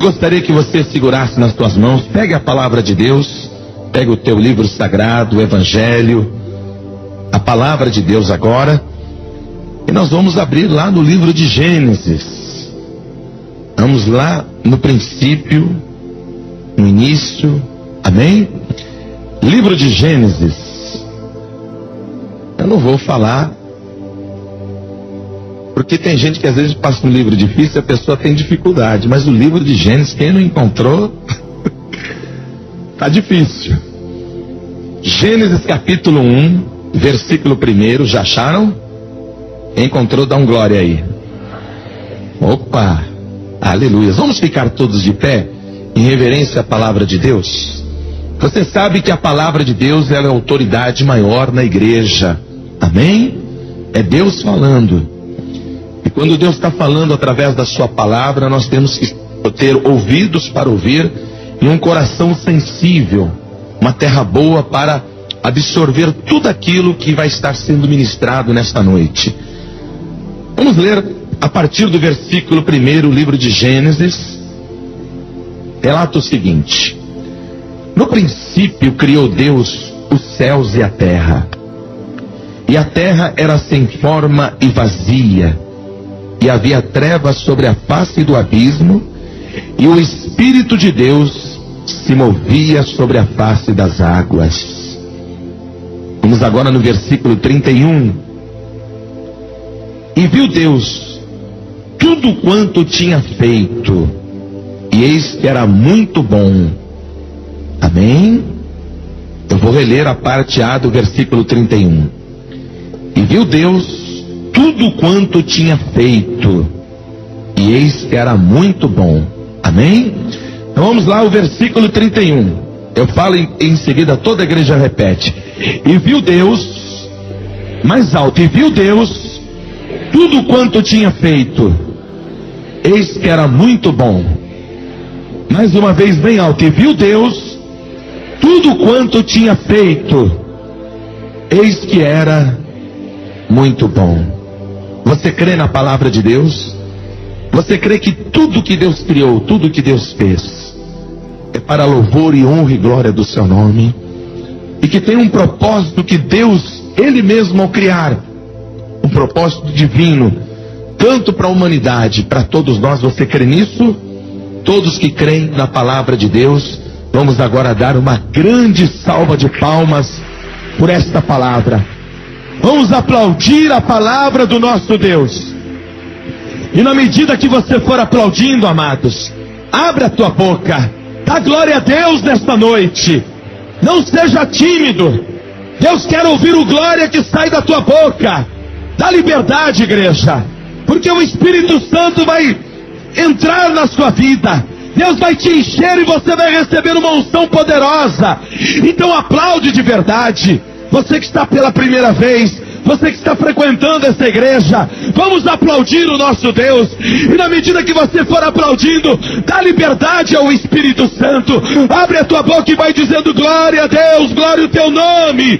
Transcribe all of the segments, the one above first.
Gostaria que você segurasse nas tuas mãos, pegue a palavra de Deus, pegue o teu livro sagrado, o Evangelho, a palavra de Deus agora, e nós vamos abrir lá no livro de Gênesis. Vamos lá no princípio, no início, amém? Livro de Gênesis. Eu não vou falar, porque tem gente que às vezes passa um livro difícil e a pessoa tem dificuldade, mas o livro de Gênesis, quem não encontrou, tá difícil. Gênesis capítulo 1, versículo 1, já acharam? Encontrou, dá um glória aí. Opa, aleluia. Vamos ficar todos de pé, em reverência à palavra de Deus? Você sabe que a palavra de Deus ela é a autoridade maior na igreja, amém? É Deus falando. E quando Deus está falando através da sua palavra, nós temos que ter ouvidos para ouvir e um coração sensível, uma terra boa para absorver tudo aquilo que vai estar sendo ministrado nesta noite. Vamos ler a partir do versículo 1, o livro de Gênesis. Relata o seguinte: no princípio criou Deus os céus e a terra terra era sem forma e vazia, e havia trevas sobre a face do abismo, e o Espírito de Deus se movia sobre a face das águas. Vamos agora no versículo 31. E viu Deus tudo quanto tinha feito, e eis que era muito bom. Amém? Eu vou reler a parte A do versículo 31. E viu Deus tudo quanto tinha feito, e eis que era muito bom. Amém? Então vamos lá, o versículo 31. Eu falo em seguida, toda a igreja repete. E viu Deus, mais alto, e viu Deus tudo quanto tinha feito, eis que era muito bom. Mais uma vez bem alto. E viu Deus tudo quanto tinha feito, eis que era muito bom. Você crê na palavra de Deus? Você crê que tudo que Deus criou, tudo que Deus fez, é para louvor e honra e glória do seu nome? E que tem um propósito que Deus, Ele mesmo ao criar, um propósito divino, tanto para a humanidade, para todos nós. Você crê nisso? Todos que creem na palavra de Deus, vamos agora dar uma grande salva de palmas por esta palavra. Vamos aplaudir a palavra do nosso Deus. E na medida que você for aplaudindo, amados, abre a tua boca, dá glória a Deus nesta noite. Não seja tímido. Deus quer ouvir o glória que sai da tua boca. Dá liberdade, igreja, porque o Espírito Santo vai entrar na sua vida. Deus vai te encher e você vai receber uma unção poderosa. Então aplaude de verdade. Você que está pela primeira vez, você que está frequentando essa igreja, vamos aplaudir o nosso Deus. E na medida que você for aplaudindo, dá liberdade ao Espírito Santo. Abre a tua boca e vai dizendo: glória a Deus, glória ao teu nome.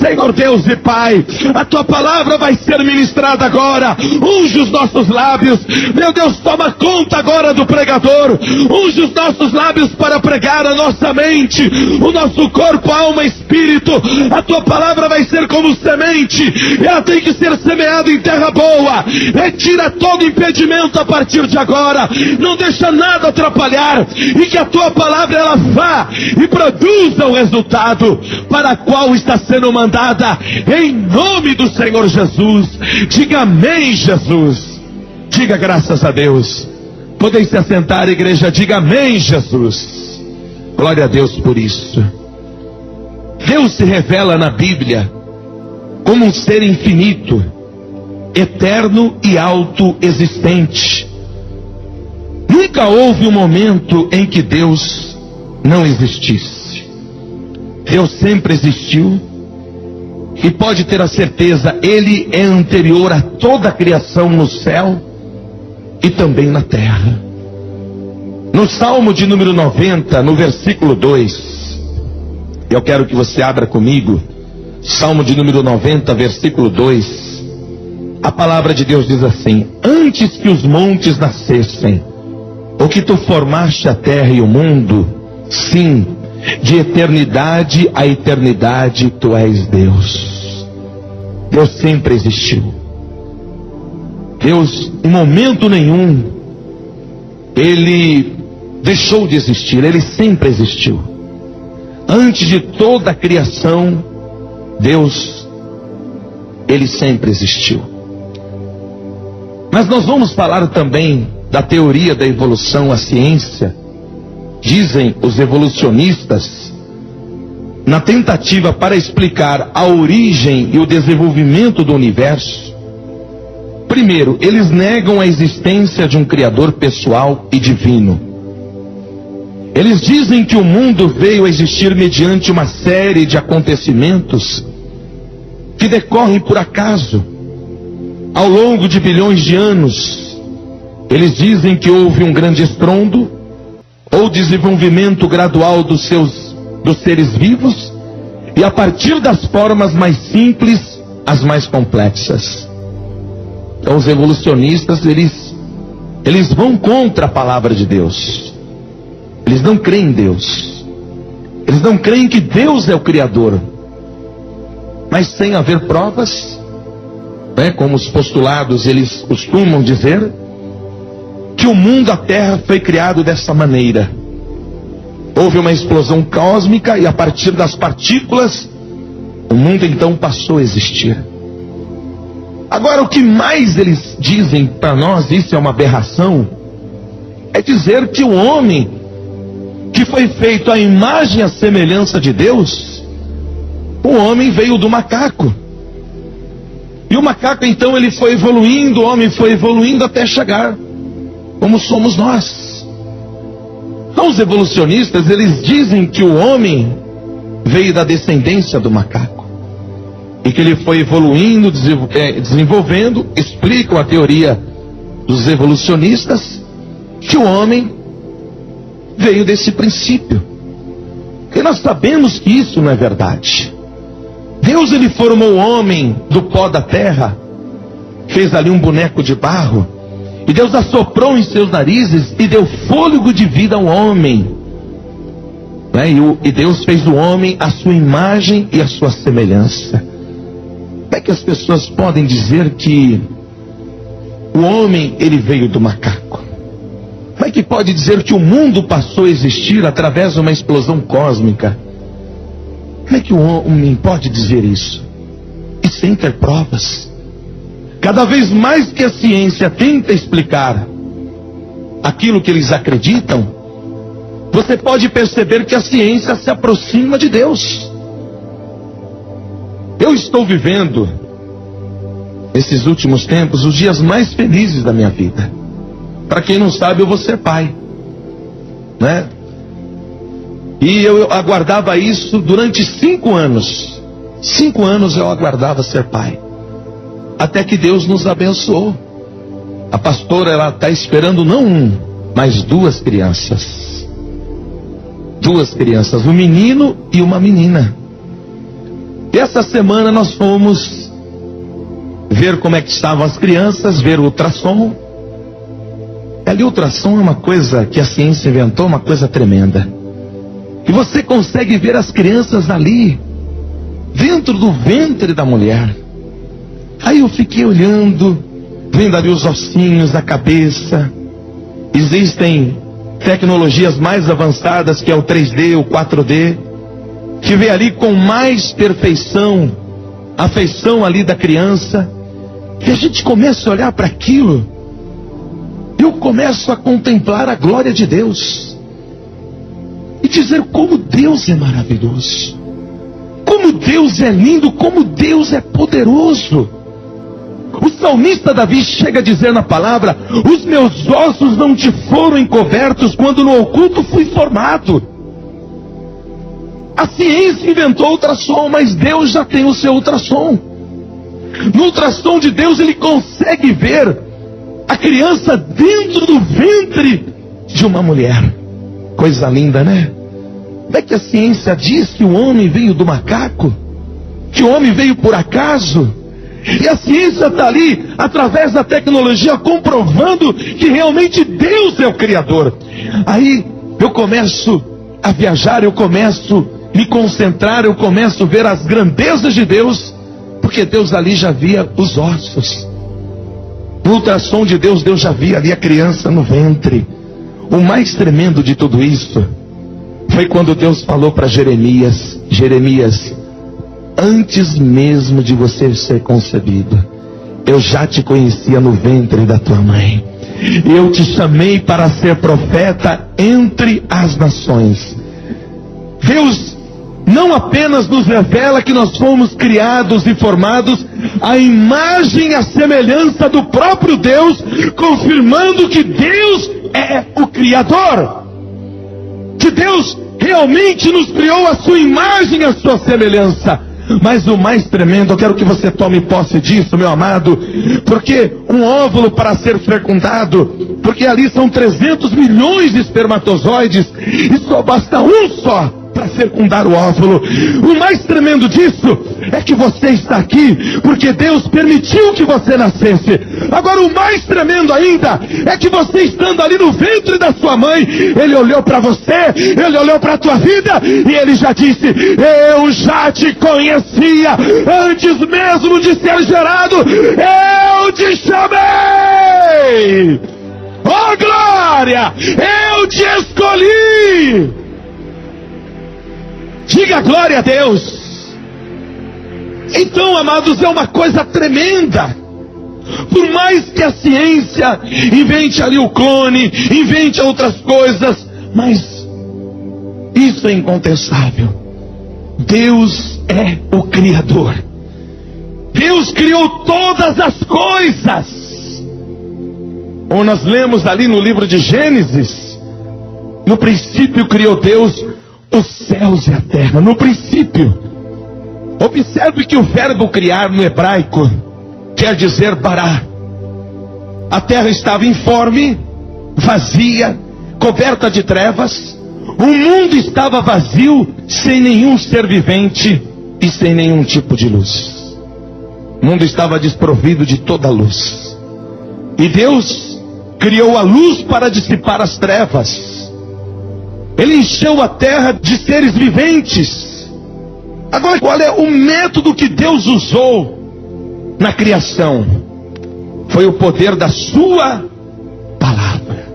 Senhor Deus e Pai, a tua palavra vai ser ministrada agora. Unge os nossos lábios. Meu Deus, toma conta agora do pregador. Unge os nossos lábios para pregar a nossa mente, o nosso corpo, alma e espírito. A tua palavra vai ser como semente. Ela tem que ser semeada em terra boa. Retira todo impedimento a partir de agora. Não deixa nada atrapalhar. E que a tua palavra ela vá e produza o resultado para o qual está sendo mandada. Em nome do Senhor Jesus. Diga amém, Jesus. Diga graças a Deus. Podem se assentar, igreja. Diga amém, Jesus. Glória a Deus por isso. Deus se revela na Bíblia como um ser infinito, eterno e autoexistente. Nunca houve um momento em que Deus não existisse. Deus sempre existiu, e pode ter a certeza, Ele é anterior a toda a criação no céu e também na terra. No Salmo de número 90, no versículo 2, eu quero que você abra comigo, Salmo de número 90, versículo 2. A palavra de Deus diz assim: antes que os montes nascessem, ou que tu formaste a terra e o mundo? Sim, de eternidade a eternidade tu és Deus. Deus sempre existiu. Deus, em momento nenhum, Ele deixou de existir. Ele sempre existiu. Antes de toda a criação, Deus, Ele sempre existiu. Mas nós vamos falar também da teoria da evolução, a ciência. Dizem os evolucionistas, na tentativa para explicar a origem e o desenvolvimento do universo, primeiro, eles negam a existência de um Criador pessoal e divino. Eles dizem que o mundo veio a existir mediante uma série de acontecimentos que decorrem por acaso, ao longo de bilhões de anos. Eles dizem que houve um grande estrondo, ou desenvolvimento gradual dos seres vivos, e a partir das formas mais simples, as mais complexas. Então os evolucionistas, eles vão contra a palavra de Deus. Eles não creem em Deus. Eles não creem que Deus é o Criador. Mas sem haver provas, como os postulados eles costumam dizer, que o mundo, a Terra, foi criado dessa maneira. Houve uma explosão cósmica e a partir das partículas, o mundo então passou a existir. Agora, o que mais eles dizem para nós, isso é uma aberração, é dizer que o homem, que foi feito à imagem e à semelhança de Deus, o homem veio do macaco. E o macaco então ele foi evoluindo, o homem foi evoluindo até chegar como somos nós. Então os evolucionistas, eles dizem que o homem veio da descendência do macaco. E que ele foi evoluindo, desenvolvendo, explicam a teoria dos evolucionistas, que o homem veio desse princípio. E nós sabemos que isso não é verdade. Deus, ele formou o homem do pó da terra, fez ali um boneco de barro, e Deus assoprou em seus narizes e deu fôlego de vida ao homem. E Deus fez o homem à sua imagem e à sua semelhança. Como é que as pessoas podem dizer que o homem, ele veio do macaco? Como é que pode dizer que o mundo passou a existir através de uma explosão cósmica? Como é que o homem pode dizer isso? E sem ter provas? Cada vez mais que a ciência tenta explicar aquilo que eles acreditam, você pode perceber que a ciência se aproxima de Deus. Eu estou vivendo, nesses últimos tempos, os dias mais felizes da minha vida. Para quem não sabe, eu vou ser pai, né? E eu aguardava isso durante 5 anos. 5 anos eu aguardava ser pai. Até que Deus nos abençoou. A pastora, ela está esperando não um, mas 2 crianças. 2 crianças, um menino e uma menina. E essa semana nós fomos ver como é que estavam as crianças, ver o ultrassom. Ali o ultrassom é uma coisa que a ciência inventou, uma coisa tremenda. E você consegue ver as crianças ali, dentro do ventre da mulher. Aí eu fiquei olhando, vendo ali os ossinhos, a cabeça. Existem tecnologias mais avançadas, que é o 3D, o 4D, que vê ali com mais perfeição a feição ali da criança. E a gente começa a olhar para aquilo, eu começo a contemplar a glória de Deus e dizer como Deus é maravilhoso, como Deus é lindo, como Deus é poderoso. O salmista Davi chega a dizer na palavra: os meus ossos não te foram encobertos quando no oculto fui formado. A ciência inventou o ultrassom, mas Deus já tem o seu ultrassom. No ultrassom de Deus, ele consegue ver a criança dentro do ventre de uma mulher. Coisa linda, né? Como é que a ciência diz que o homem veio do macaco? Que o homem veio por acaso? E a ciência está ali, através da tecnologia, comprovando que realmente Deus é o Criador. Aí eu começo a viajar, eu começo a me concentrar, eu começo a ver as grandezas de Deus, porque Deus ali já via os ossos. No ultrassom de Deus, Deus já via ali a criança no ventre. O mais tremendo de tudo isso foi quando Deus falou para Jeremias: Jeremias, antes mesmo de você ser concebido, eu já te conhecia no ventre da tua mãe. Eu te chamei para ser profeta entre as nações. Deus não apenas nos revela que nós fomos criados e formados à imagem e à semelhança do próprio Deus, confirmando que Deus é o Criador, que Deus realmente nos criou à sua imagem e à sua semelhança. Mas o mais tremendo, eu quero que você tome posse disso, meu amado, porque um óvulo, para ser fecundado, porque ali são 300 milhões de espermatozoides, e só basta um só para fecundar o óvulo. O mais tremendo disso é que você está aqui porque Deus permitiu que você nascesse. Agora o mais tremendo ainda é que você, estando ali no ventre da sua mãe, Ele olhou para você, Ele olhou para a tua vida e Ele já disse: eu já te conhecia antes mesmo de ser gerado, eu te chamei. Oh glória, eu te escolhi. Diga glória a Deus. Então, amados, é uma coisa tremenda. Por mais que a ciência invente ali o clone, invente outras coisas, mas isso é incontestável. Deus é o Criador. Deus criou todas as coisas. Ou nós lemos ali no livro de Gênesis: no princípio criou Deus os céus e a terra. No princípio. Observe que o verbo criar no hebraico quer dizer bará. A terra estava informe, vazia, coberta de trevas. O mundo estava vazio, sem nenhum ser vivente e sem nenhum tipo de luz. O mundo estava desprovido de toda luz. E Deus criou a luz para dissipar as trevas. Ele encheu a terra de seres viventes. Agora, qual é o método que Deus usou na criação? Foi o poder da sua palavra.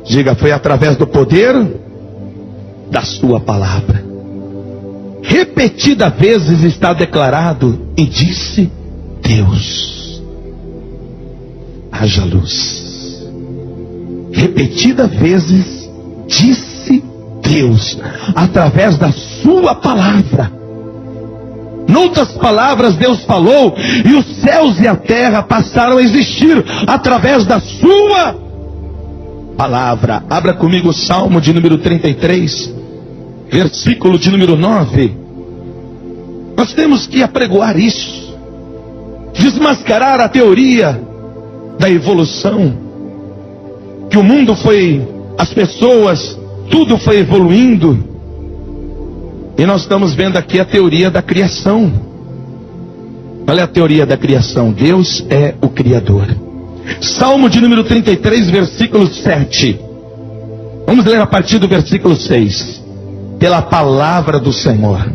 Diga, foi através do poder da sua palavra. Repetida vezes está declarado: e disse Deus, haja luz. Repetida vezes disse Deus, através da sua palavra. Noutras palavras, Deus falou e os céus e a terra passaram a existir através da sua palavra. Abra comigo o Salmo de número 33, versículo de número 9. Nós temos que apregoar isso, desmascarar a teoria da evolução, que o mundo foi, as pessoas, tudo foi evoluindo, e nós estamos vendo aqui a teoria da criação. Qual é a teoria da criação? Deus é o Criador. Salmo de número 33, versículo 7. Vamos ler a partir do versículo 6. Pela palavra do Senhor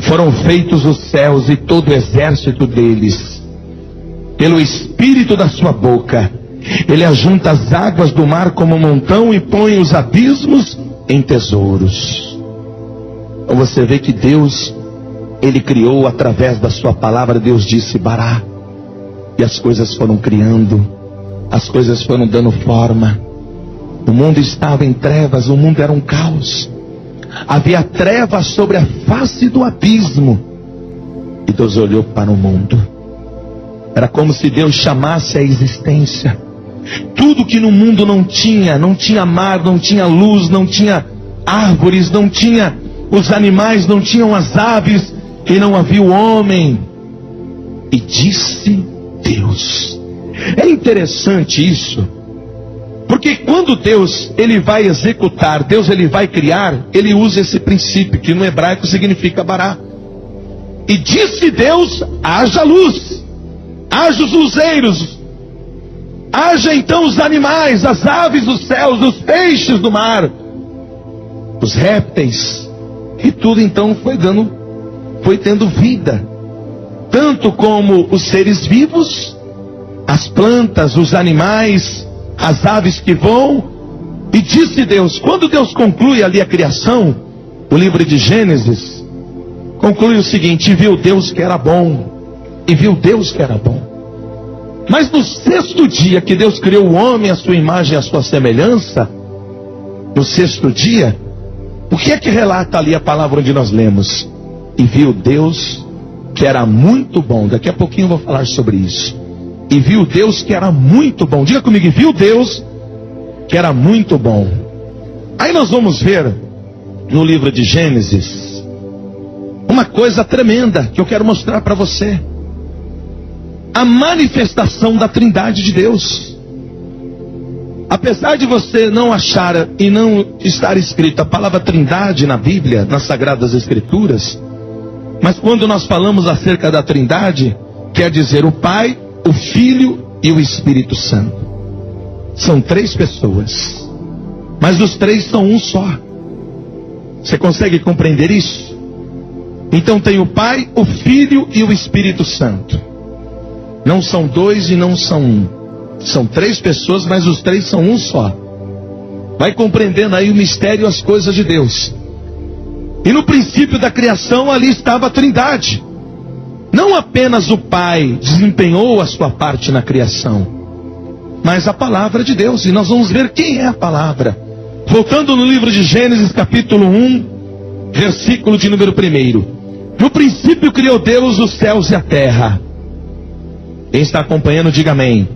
foram feitos os céus e todo o exército deles. Pelo espírito da sua boca Ele ajunta as águas do mar como um montão e põe os abismos em tesouros. Então você vê que Deus, Ele criou através da sua palavra. Deus disse bará, e as coisas foram criando, as coisas foram dando forma. O mundo estava em trevas, o mundo era um caos. Havia trevas sobre a face do abismo. E Deus olhou para o mundo. Era como se Deus chamasse a existência tudo que no mundo não tinha mar, não tinha luz, não tinha árvores, não tinha os animais, não tinham as aves, e não havia o homem. E disse Deus. É interessante isso, porque quando Deus ele vai executar, Deus ele vai criar, ele usa esse princípio que no hebraico significa bará. E disse Deus, haja luz. haja os luzeiros, haja então os animais, as aves dos céus, os peixes do mar, os répteis, e tudo então foi tendo vida, tanto como os seres vivos, as plantas, os animais, as aves que voam. E disse Deus, quando Deus conclui ali a criação, o livro de Gênesis conclui o seguinte: e viu Deus que era bom, e viu Deus que era bom. Mas no sexto dia que Deus criou o homem à sua imagem e à sua semelhança, no sexto dia, o que é que relata ali a palavra onde nós lemos? E viu Deus que era muito bom. Daqui a pouquinho eu vou falar sobre isso. E viu Deus que era muito bom. Diga comigo, e viu Deus que era muito bom. Aí nós vamos ver no livro de Gênesis uma coisa tremenda que eu quero mostrar para você: a manifestação da Trindade de Deus. Apesar de você não achar e não estar escrita a palavra Trindade na Bíblia, nas Sagradas Escrituras, mas quando nós falamos acerca da Trindade, quer dizer o Pai, o Filho e o Espírito Santo. São três pessoas, mas os três são um só. Você consegue compreender isso? Então tem o Pai, o Filho e o Espírito Santo. Não são dois e não são um. São três pessoas, mas os três são um só. Vai compreendendo aí o mistério e as coisas de Deus. E no princípio da criação ali estava a Trindade. Não apenas o Pai desempenhou a sua parte na criação, mas a palavra de Deus. E nós vamos ver quem é a palavra. Voltando no livro de Gênesis capítulo 1, versículo de número 1. No princípio criou Deus os céus e a terra. Quem está acompanhando, diga amém.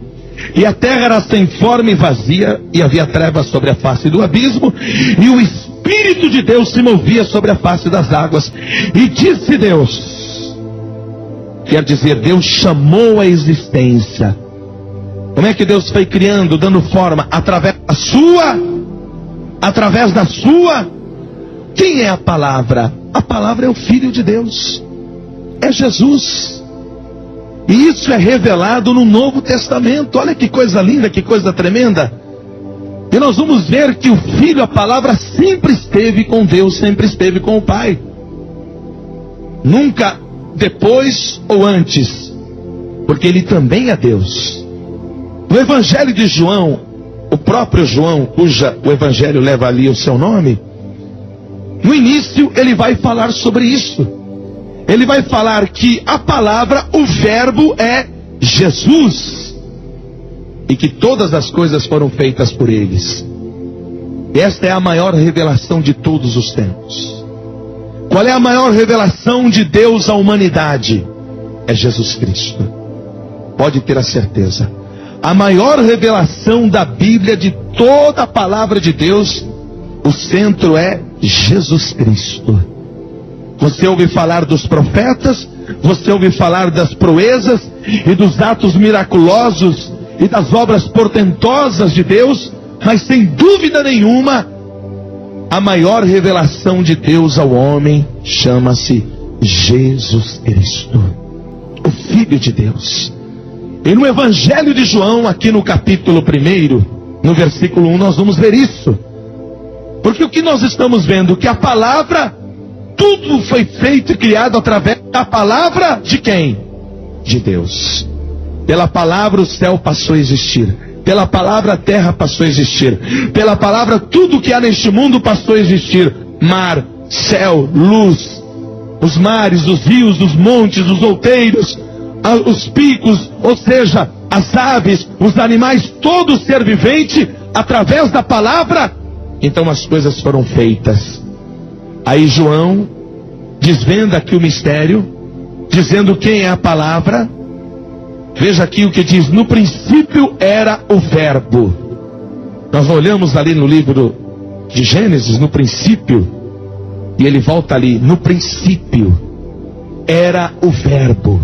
E a terra era sem forma e vazia, e havia trevas sobre a face do abismo, e o Espírito de Deus se movia sobre a face das águas. E disse Deus, quer dizer, Deus chamou a existência. Como é que Deus foi criando, dando forma? Através da sua. Quem é a palavra? A palavra é o Filho de Deus, é Jesus. E isso é revelado no Novo Testamento. Olha que coisa linda, que coisa tremenda. E nós vamos ver que o Filho, a palavra, sempre esteve com Deus, sempre esteve com o Pai. Nunca depois ou antes, porque ele também é Deus. No Evangelho de João, o próprio João, o Evangelho leva ali o seu nome, no início ele vai falar sobre isso. Ele vai falar que a palavra, o verbo é Jesus, e que todas as coisas foram feitas por eles. Esta é a maior revelação de todos os tempos. Qual é a maior revelação de Deus à humanidade? É Jesus Cristo. Pode ter a certeza. A maior revelação da Bíblia, de toda a palavra de Deus, o centro é Jesus Cristo. Você ouve falar dos profetas, você ouve falar das proezas e dos atos miraculosos e das obras portentosas de Deus, mas sem dúvida nenhuma, a maior revelação de Deus ao homem chama-se Jesus Cristo, o Filho de Deus. E no Evangelho de João, aqui no capítulo 1, no versículo 1, nós vamos ver isso. Porque o que nós estamos vendo? Que a palavra, tudo foi feito e criado através da palavra de quem? De Deus. Pela palavra o céu passou a existir. Pela palavra a terra passou a existir. Pela palavra tudo que há neste mundo passou a existir. Mar, céu, luz, os mares, os rios, os montes, os outeiros, os picos, ou seja, as aves, os animais, todo ser vivente, através da palavra, então as coisas foram feitas. Aí João desvenda aqui o mistério, dizendo quem é a palavra. Veja aqui o que diz: no princípio era o verbo. Nós olhamos ali no livro de Gênesis, no princípio, e ele volta ali, no princípio era o verbo.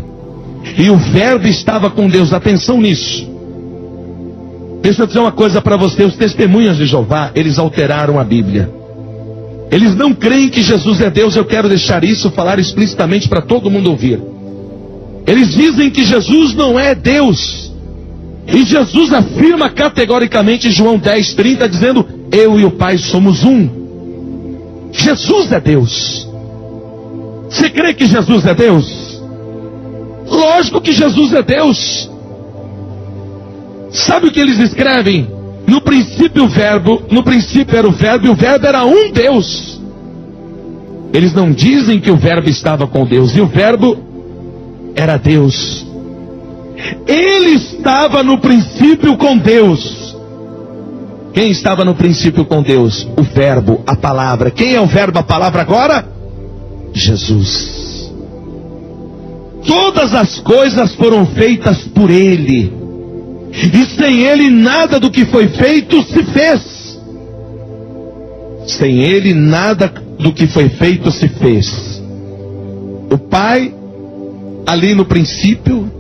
E o verbo estava com Deus. Atenção nisso. Deixa eu dizer uma coisa para você. Os testemunhas de Jeová, eles alteraram a Bíblia. Eles não creem que Jesus é Deus. Eu quero deixar isso, falar explicitamente para todo mundo ouvir. Eles dizem que Jesus não é Deus. E Jesus afirma categoricamente em João 10:30, dizendo: eu e o Pai somos um. Jesus é Deus. Você crê que Jesus é Deus? Lógico que Jesus é Deus. Sabe o que eles escrevem? No princípio o verbo, no princípio era o verbo, e o verbo era um Deus. Eles não dizem que o verbo estava com Deus, e o verbo era Deus. Ele estava no princípio com Deus. Quem estava no princípio com Deus? O verbo, a palavra. Quem é o verbo, a palavra agora? Jesus. Todas as coisas foram feitas por Ele. E sem Ele nada do que foi feito se fez. Sem Ele nada do que foi feito se fez. O Pai, ali no princípio,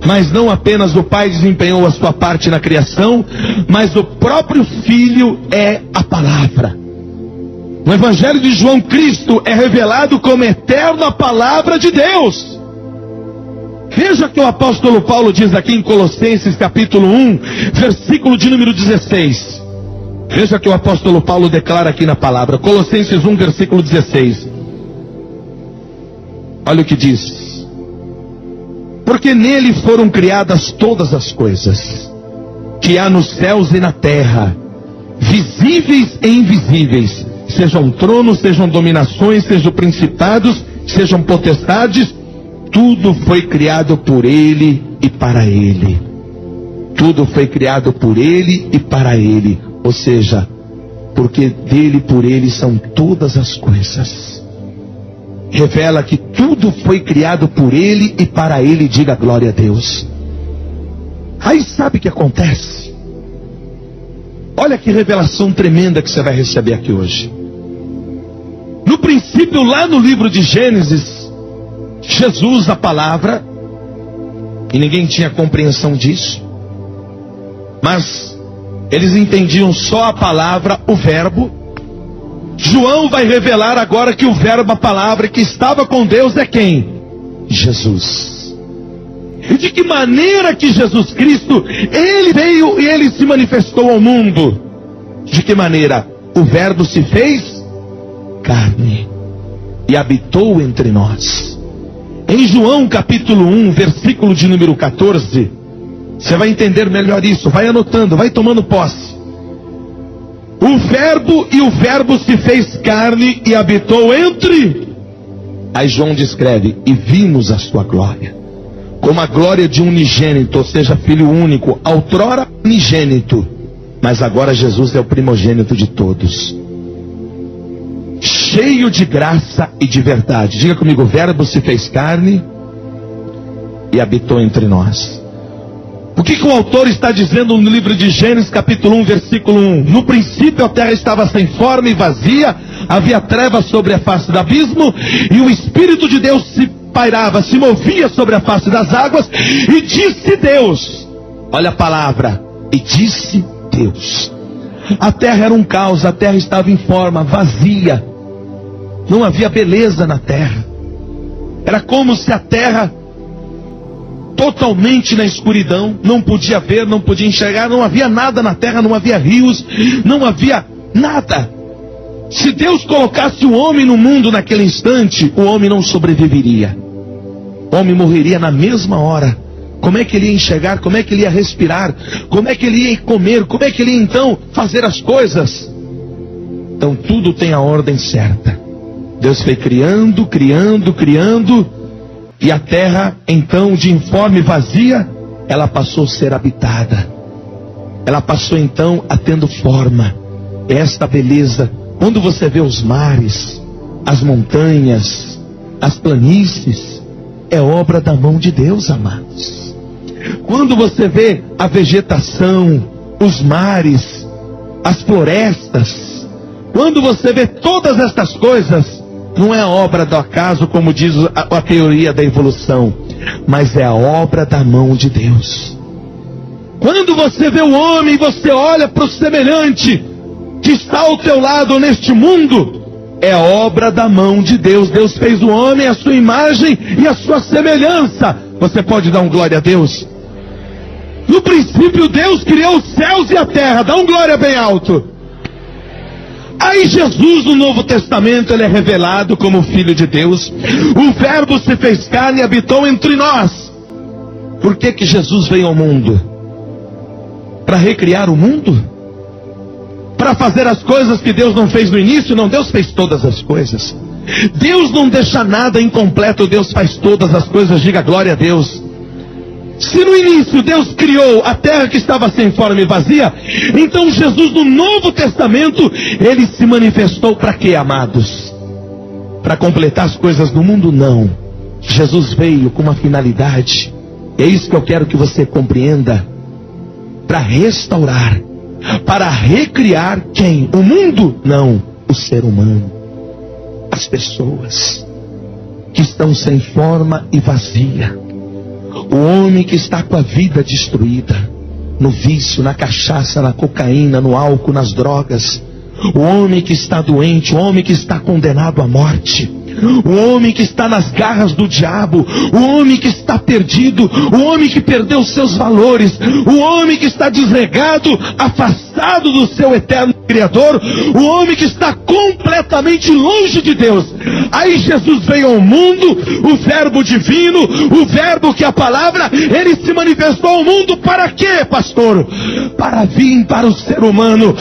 mas não apenas o Pai desempenhou a sua parte na criação, mas o próprio Filho é a palavra. No Evangelho de João, Cristo é revelado como eterna palavra de Deus. Veja que o apóstolo Paulo diz aqui em Colossenses capítulo 1, versículo de número 16. Veja que o apóstolo Paulo declara aqui na palavra, Colossenses 1, versículo 16. Olha o que diz: porque nele foram criadas todas as coisas, que há nos céus e na terra, visíveis e invisíveis, sejam tronos, sejam dominações, sejam principados, sejam potestades. Tudo foi criado por Ele e para Ele. Tudo foi criado por Ele e para Ele. Ou seja, porque dele e por Ele são todas as coisas. Revela que tudo foi criado por Ele e para Ele. Diga glória a Deus. Aí sabe o que acontece? Olha que revelação tremenda que você vai receber aqui hoje. No princípio, lá no livro de Gênesis, Jesus, a palavra, e ninguém tinha compreensão disso, mas eles entendiam só a palavra, o verbo. João vai revelar agora que o verbo, a palavra que estava com Deus é quem? Jesus. E de que maneira que Jesus Cristo, Ele veio e Ele se manifestou ao mundo? De que maneira? O verbo se fez carne e habitou entre nós. Em João capítulo 1, versículo de número 14, você vai entender melhor isso. Vai anotando, vai tomando posse. O verbo, e o verbo se fez carne e habitou entre. Aí João descreve: e vimos a sua glória, como a glória de um unigênito, ou seja, filho único, outrora unigênito, mas agora Jesus é o primogênito de todos, cheio de graça e de verdade. Diga comigo: o verbo se fez carne e habitou entre nós. O que o autor está dizendo no livro de Gênesis capítulo 1, versículo 1? No princípio a terra estava sem forma e vazia, havia trevas sobre a face do abismo, e o Espírito de Deus se pairava, se movia sobre a face das águas, e disse Deus, olha a palavra, e disse Deus. A terra era um caos, a terra estava informe, vazia, não havia beleza na terra. Era como se a terra totalmente na escuridão, não podia ver, não podia enxergar, não havia nada na terra, não havia rios, não havia nada. Se Deus colocasse o homem no mundo naquele instante, o homem não sobreviveria. O homem morreria na mesma hora. Como é que ele ia enxergar? Como é que ele ia respirar? Como é que ele ia comer? Como é que ele ia então fazer as coisas? Então tudo tem a ordem certa. Deus foi criando, criando, criando, e a terra então, de informe e vazia, ela passou a ser habitada. Ela passou então a tendo forma. Esta beleza, quando você vê os mares, as montanhas, as planícies, é obra da mão de Deus, amados. Quando você vê a vegetação, os mares, as florestas, quando você vê todas estas coisas, não é a obra do acaso, como diz a teoria da evolução, mas é a obra da mão de Deus. Quando você vê o homem, você olha para o semelhante que está ao teu lado neste mundo, é a obra da mão de Deus. Deus fez o homem à sua imagem e à sua semelhança. Você pode dar um glória a Deus? No princípio Deus criou os céus e a terra. Dá um glória bem alto. Aí Jesus no Novo Testamento, ele é revelado como Filho de Deus. O Verbo se fez carne e habitou entre nós. Por que que Jesus veio ao mundo? Para recriar o mundo? Para fazer as coisas que Deus não fez no início? Não, Deus fez todas as coisas. Deus não deixa nada incompleto, Deus faz todas as coisas. Diga glória a Deus. Se no início Deus criou a terra que estava sem forma e vazia, então Jesus no Novo Testamento, ele se manifestou para quê, amados? Para completar as coisas do mundo? Não. Jesus veio com uma finalidade. É isso que eu quero que você compreenda. Para restaurar, para recriar quem? O mundo? Não, o ser humano. As pessoas que estão sem forma e vazia. O homem que está com a vida destruída, no vício, na cachaça, na cocaína, no álcool, nas drogas. O homem que está doente, o homem que está condenado à morte. O homem que está nas garras do diabo, o homem que está perdido, o homem que perdeu seus valores, o homem que está desregado, afastado do seu eterno Criador, o homem que está completamente longe de Deus. Aí Jesus veio ao mundo, o Verbo divino, o Verbo que é a palavra, ele se manifestou ao mundo para quê, pastor? Para vir para o ser humano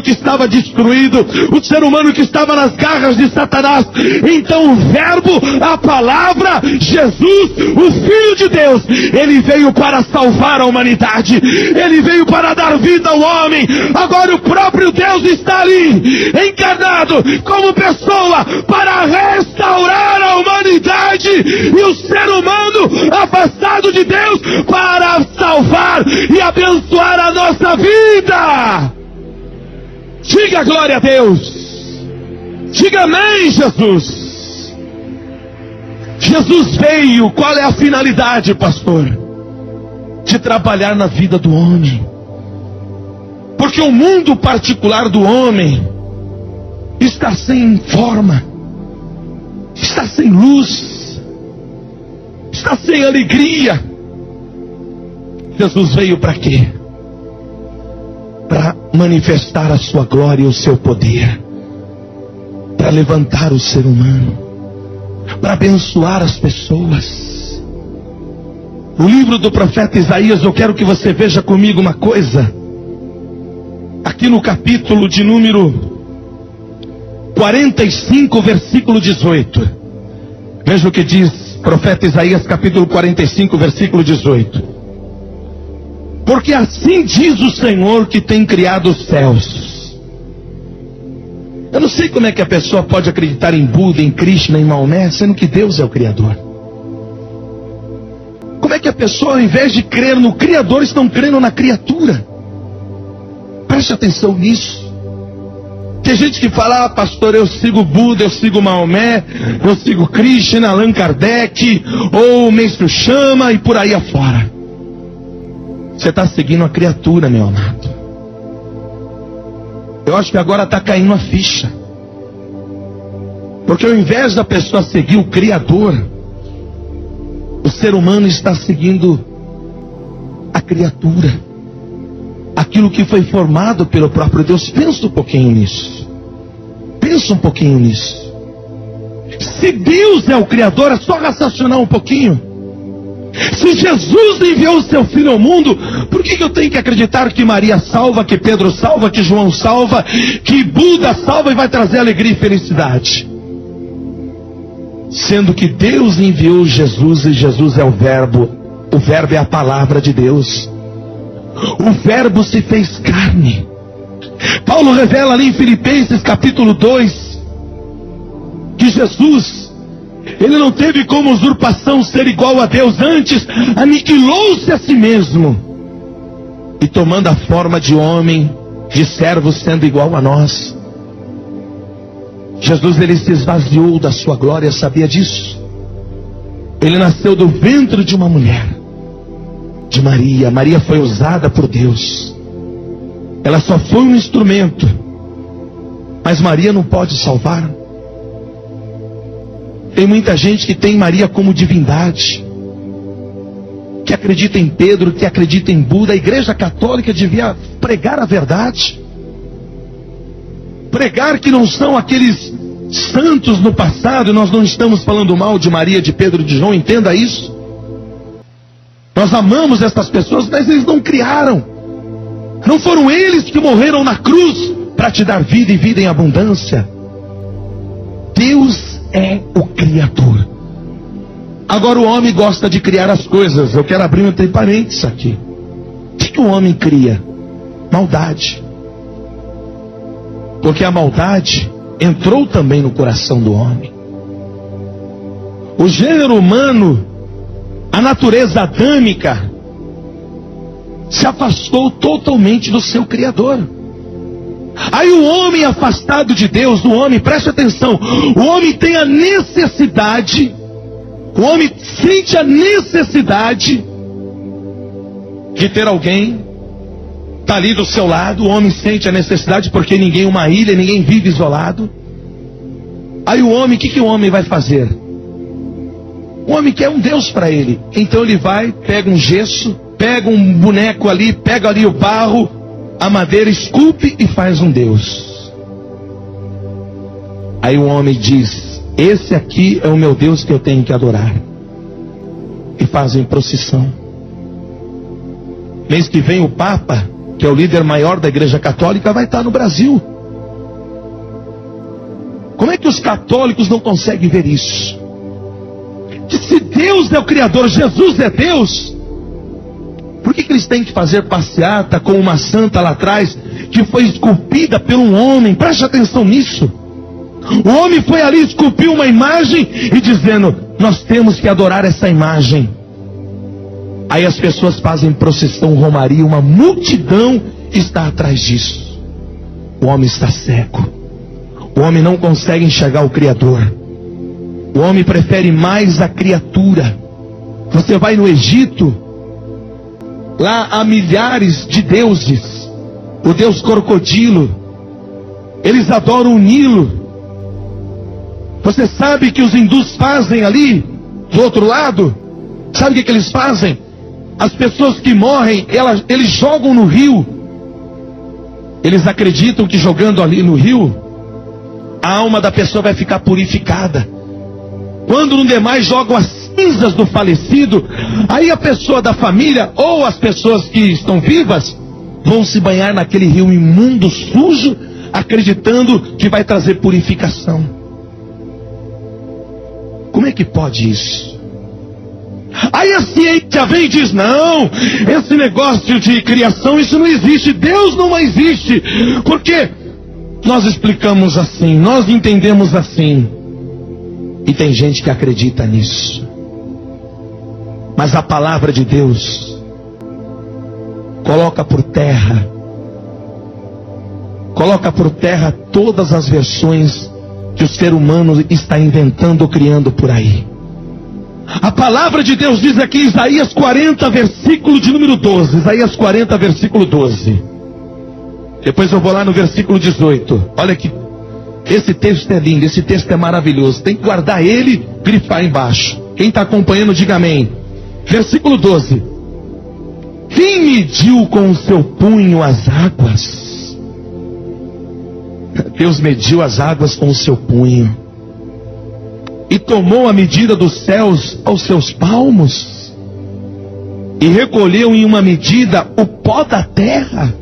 que estava destruído, o ser humano que estava nas garras de Satanás. Então o Verbo, a palavra, Jesus, o Filho de Deus, ele veio para salvar a humanidade, ele veio para dar vida ao homem. Agora o próprio Deus está ali, encarnado como pessoa, para restaurar a humanidade, e o ser humano afastado de Deus, para salvar e abençoar a nossa vida. Diga glória a Deus. Diga amém, Jesus. Jesus veio, qual é a finalidade, pastor? De trabalhar na vida do homem. Porque o mundo particular do homem está sem forma, está sem luz, está sem alegria. Jesus veio para quê? Para manifestar a sua glória e o seu poder, para levantar o ser humano, para abençoar as pessoas. O livro do profeta Isaías, eu quero que você veja comigo uma coisa. Aqui no capítulo de número 45, versículo 18. Veja o que diz profeta Isaías, capítulo 45, versículo 18. Porque assim diz o Senhor que tem criado os céus. Eu não sei como é que a pessoa pode acreditar em Buda, em Krishna, em Maomé, sendo que Deus é o Criador. Como é que a pessoa, ao invés de crer no Criador, estão crendo na criatura? Preste atenção nisso. Tem gente que fala, ah, pastor, eu sigo Buda, eu sigo Maomé, eu sigo Krishna, Allan Kardec, ou Mestre Chama, e por aí afora. Você está seguindo a criatura, meu amado. Eu acho que agora está caindo a ficha. Porque ao invés da pessoa seguir o Criador, o ser humano está seguindo a criatura, aquilo que foi formado pelo próprio Deus. Pensa um pouquinho nisso. Pensa um pouquinho nisso. Se Deus é o Criador, é só raciocinar um pouquinho. Se Jesus enviou o seu Filho ao mundo, por que eu tenho que acreditar que Maria salva, que Pedro salva, que João salva, que Buda salva e vai trazer alegria e felicidade? Sendo que Deus enviou Jesus, e Jesus é o Verbo é a palavra de Deus. O Verbo se fez carne. Paulo revela ali em Filipenses capítulo 2 que Jesus, ele não teve como usurpação ser igual a Deus, antes aniquilou-se a si mesmo, e tomando a forma de homem, de servo, sendo igual a nós. Jesus, ele se esvaziou da sua glória, sabia disso? Ele nasceu do ventre de uma mulher, de Maria. Maria foi usada por Deus. Ela só foi um instrumento, mas Maria não pode salvar. Tem muita gente que tem Maria como divindade. que acredita em Pedro, que acredita em Buda. A Igreja Católica devia pregar a verdade. Pregar que não são aqueles santos no passado. Nós não estamos falando mal de Maria, de Pedro, de João, entenda isso. Nós amamos essas pessoas, mas eles não criaram. Não foram eles que morreram na cruz para te dar vida e vida em abundância. Deus é o Criador. Agora o homem gosta de criar as coisas. Eu quero abrir entre parênteses aqui. O que o homem cria? Maldade. Porque a maldade entrou também no coração do homem. O gênero humano, a natureza adâmica, se afastou totalmente do seu Criador. Aí o homem afastado de Deus, o homem, preste atenção, o homem tem a necessidade, o homem sente a necessidade de ter alguém, está ali do seu lado, o homem sente a necessidade porque ninguém é uma ilha, ninguém vive isolado. Aí o homem, o que o homem vai fazer? O homem quer um Deus para ele, então ele vai, pega um gesso, pega um boneco ali, pega ali o barro, a madeira, esculpe e faz um Deus. Aí o homem diz: esse aqui é o meu Deus que eu tenho que adorar. E fazem procissão. Mês que vem o Papa, que é o líder maior da Igreja Católica, vai estar no Brasil. Como é que os católicos não conseguem ver isso? Que se Deus é o Criador, Jesus é Deus, por que eles têm que fazer passeata com uma santa lá atrás, que foi esculpida por um homem? Preste atenção nisso. O homem foi ali, esculpiu uma imagem e dizendo: nós temos que adorar essa imagem. Aí as pessoas fazem procissão, romaria, uma multidão está atrás disso. O homem está cego. O homem não consegue enxergar o Criador. O homem prefere mais a criatura. Você vai no Egito, lá há milhares de deuses. O deus crocodilo, eles adoram o Nilo. Você sabe que os hindus fazem ali, do outro lado? Sabe o que eles fazem? As pessoas que morrem, eles jogam no rio. Eles acreditam que jogando ali no rio, a alma da pessoa vai ficar purificada. Quando no demais jogam as cinzas do falecido, aí a pessoa da família, ou as pessoas que estão vivas, vão se banhar naquele rio imundo, sujo, acreditando que vai trazer purificação. Como é que pode isso? Aí a ciência vem e diz: não, esse negócio de criação, isso não existe, Deus não existe. Porque nós explicamos assim, nós entendemos assim. E tem gente que acredita nisso. Mas a palavra de Deus coloca por terra todas as versões que o ser humano está inventando ou criando por aí. A palavra de Deus diz aqui, Isaías 40, versículo de número 12. Isaías 40, versículo 12. Depois eu vou lá no versículo 18. Olha que esse texto é lindo, esse texto é maravilhoso. Tem que guardar ele, grifar embaixo. Quem está acompanhando, diga amém. Versículo 12. Quem mediu com o seu punho as águas? Deus mediu as águas com o seu punho. E tomou a medida dos céus aos seus palmos. E recolheu em uma medida o pó da terra.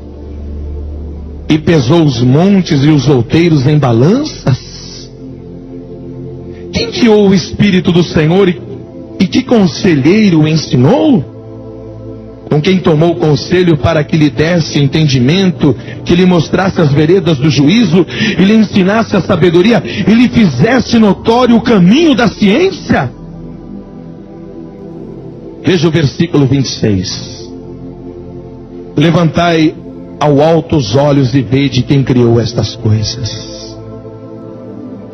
E pesou os montes e os outeiros em balanças. Quem guiou o Espírito do Senhor e que conselheiro o ensinou? Com quem tomou conselho para que lhe desse entendimento, que lhe mostrasse as veredas do juízo, e lhe ensinasse a sabedoria, e lhe fizesse notório o caminho da ciência? Veja o versículo 26. Levantai ao alto os olhos e vede quem criou estas coisas.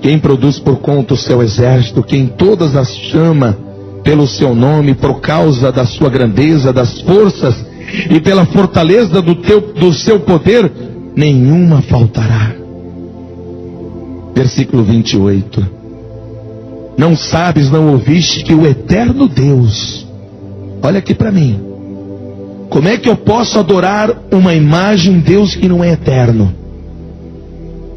Quem produz por conta o seu exército, quem todas as chama pelo seu nome, por causa da sua grandeza, das forças e pela fortaleza do seu poder, nenhuma faltará. Versículo 28. Não sabes, não ouviste que o eterno Deus olha aqui para mim. Como é que eu posso adorar uma imagem de Deus que não é eterno?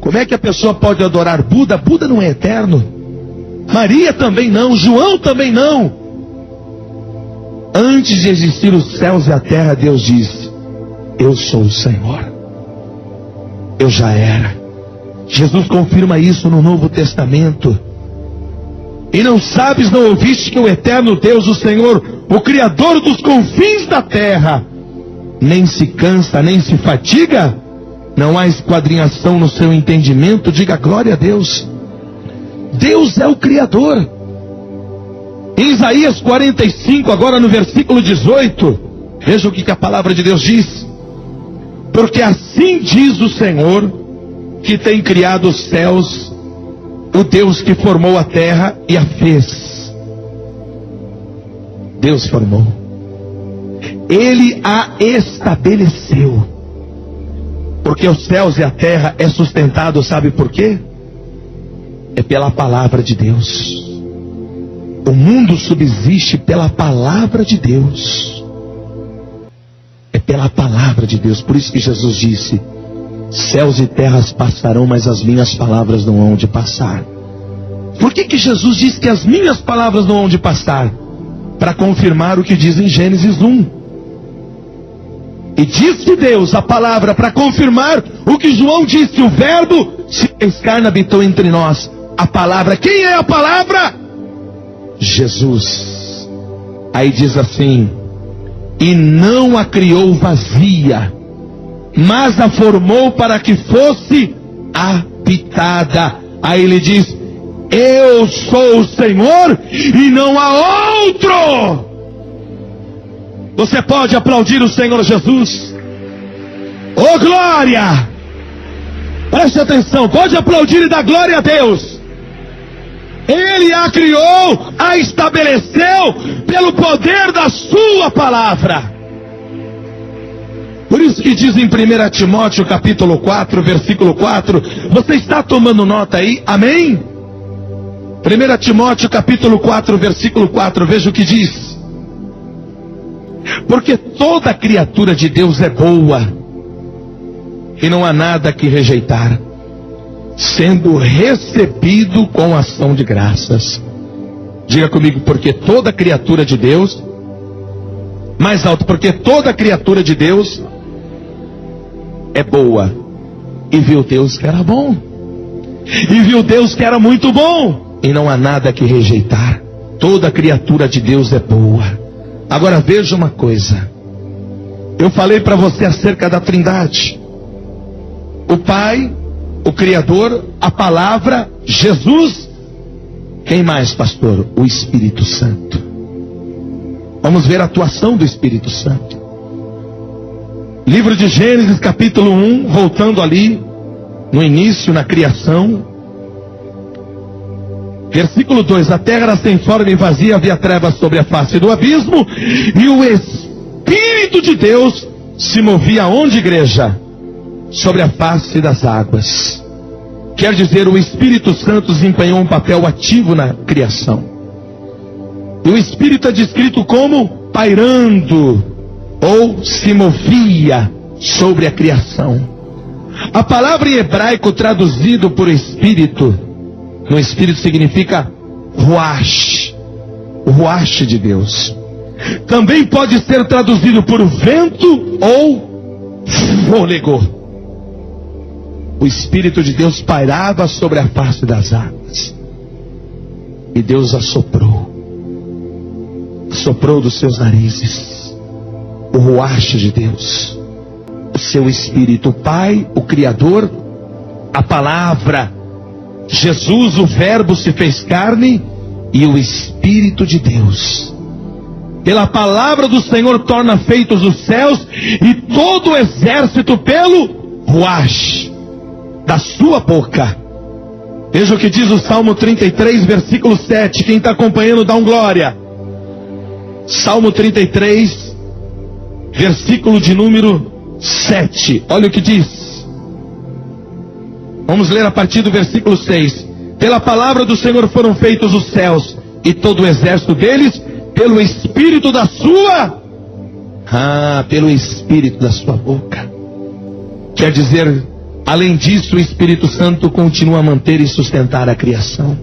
Como é que a pessoa pode adorar Buda? Buda não é eterno. Maria também não, João também não. Antes de existir os céus e a terra, Deus disse: eu sou o Senhor. Eu já era. Jesus confirma isso no Novo Testamento. E não sabes, não ouviste que o eterno Deus, o Senhor, o Criador dos confins da terra, nem se cansa, nem se fatiga? Não há esquadrinhação no seu entendimento? Diga glória a Deus. Deus é o Criador. Em Isaías 45, agora no versículo 18, veja o que a palavra de Deus diz. Porque assim diz o Senhor, que tem criado os céus, o Deus que formou a terra e a fez. Deus formou. Ele a estabeleceu. Porque os céus e a terra é sustentado, sabe por quê? É pela palavra de Deus. O mundo subsiste pela palavra de Deus. É pela palavra de Deus. Por isso que Jesus disse: céus e terras passarão, mas as minhas palavras não hão de passar. Por que Jesus disse que as minhas palavras não hão de passar? Para confirmar o que diz em Gênesis 1. E disse Deus a palavra para confirmar o que João disse: o verbo se fez carne, habitou entre nós. A palavra, quem é a palavra? Jesus. Aí diz assim: e não a criou vazia, mas a formou para que fosse habitada. Aí ele diz: eu sou o Senhor e não há outro. Você pode aplaudir o Senhor Jesus? Oh glória! Preste atenção, pode aplaudir e dar glória a Deus. Ele a criou, a estabeleceu pelo poder da sua palavra. Por isso que diz em 1 Timóteo capítulo 4, versículo 4, você está tomando nota aí? Amém? 1 Timóteo capítulo 4, versículo 4, veja o que diz. Porque toda criatura de Deus é boa, e não há nada que rejeitar, sendo recebido com ação de graças. Diga comigo: porque toda criatura de Deus, mais alto, porque toda criatura de Deus é boa, e viu Deus que era bom, e viu Deus que era muito bom, e não há nada que rejeitar. Toda criatura de Deus é boa. Agora veja uma coisa. Eu falei para você acerca da Trindade: o Pai, o Criador, a Palavra, Jesus. Quem mais, pastor? O Espírito Santo. Vamos ver a atuação do Espírito Santo. Livro de Gênesis capítulo 1, voltando ali no início, na criação, versículo 2: a terra era sem forma e vazia, havia trevas sobre a face do abismo, e o Espírito de Deus se movia aonde, igreja? Sobre a face das águas. Quer dizer, o Espírito Santo desempenhou um papel ativo na criação. E o Espírito é descrito como pairando, ou se movia sobre a criação. A palavra em hebraico traduzido por Espírito, no Espírito significa Ruach, o Ruach de Deus. Também pode ser traduzido por vento ou fôlego. O Espírito de Deus pairava sobre a face das águas, e Deus assoprou dos seus narizes o Ruach de Deus, o seu Espírito. O Pai, o Criador, a Palavra, Jesus, o Verbo, se fez carne, e o Espírito de Deus, pela palavra do Senhor, torna feitos os céus e todo o exército pelo Ruach da sua boca. Veja o que diz o Salmo 33, versículo 7. Quem está acompanhando, dá um glória. Salmo 33, versículo de número 7. Olha o que diz. Vamos ler a partir do versículo 6. Pela palavra do Senhor foram feitos os céus, e todo o exército deles pelo Espírito da sua... pelo Espírito da sua boca. Quer dizer, além disso, o Espírito Santo continua a manter e sustentar a criação.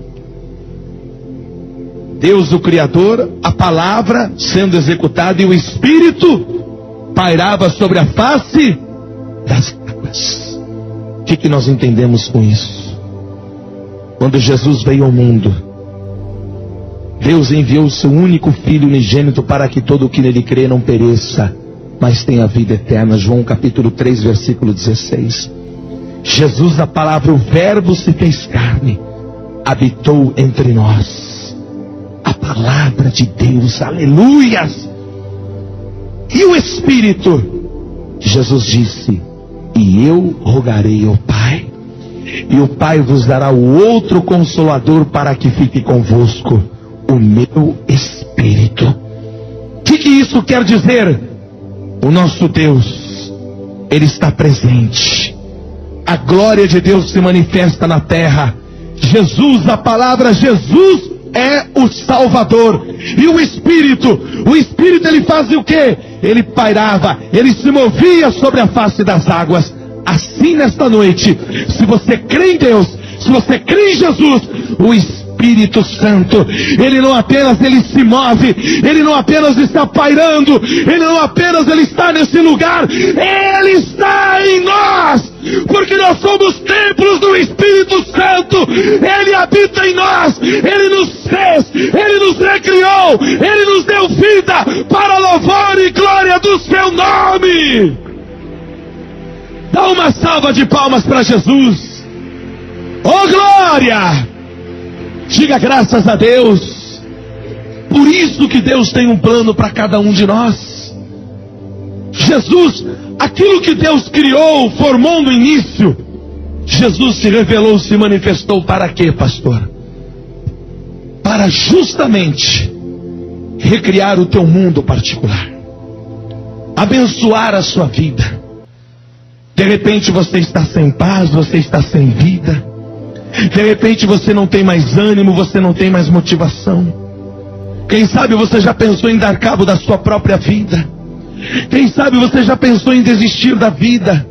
Deus, o Criador, a palavra sendo executada e o Espírito pairava sobre a face das águas. O que nós entendemos com isso? Quando Jesus veio ao mundo, Deus enviou o seu único Filho unigênito para que todo o que nele crê não pereça, mas tenha vida eterna. João capítulo 3, versículo 16. Jesus, a palavra, o Verbo se fez carne, habitou entre nós. A palavra de Deus, aleluias! E o Espírito, Jesus disse: e eu rogarei ao Pai, e o Pai vos dará o outro Consolador para que fique convosco, o meu Espírito. O que isso quer dizer? O nosso Deus, Ele está presente. A glória de Deus se manifesta na terra. Jesus, a palavra Jesus é o Salvador. E o Espírito ele fazia o quê? Ele pairava, ele se movia sobre a face das águas. Assim nesta noite, se você crê em Deus, se você crê em Jesus, o Espírito Santo, ele não apenas ele se move, ele não apenas está pairando, ele não apenas ele está nesse lugar, ele está em nós, porque nós somos templos do Espírito Santo. Ele habita em nós, ele nos fez, ele nos recriou, ele nos deu vida para louvor e glória do seu nome. Dá uma salva de palmas para Jesus. Oh glória! Diga graças a Deus. Por isso que Deus tem um plano para cada um de nós. Jesus, aquilo que Deus criou, formou no início, Jesus se revelou, se manifestou para quê, pastor? Para justamente recriar o teu mundo particular, abençoar a sua vida. De repente você está sem paz, você está sem vida. De repente você não tem mais ânimo, você não tem mais motivação. Quem sabe você já pensou em dar cabo da sua própria vida. Quem sabe você já pensou em desistir da vida.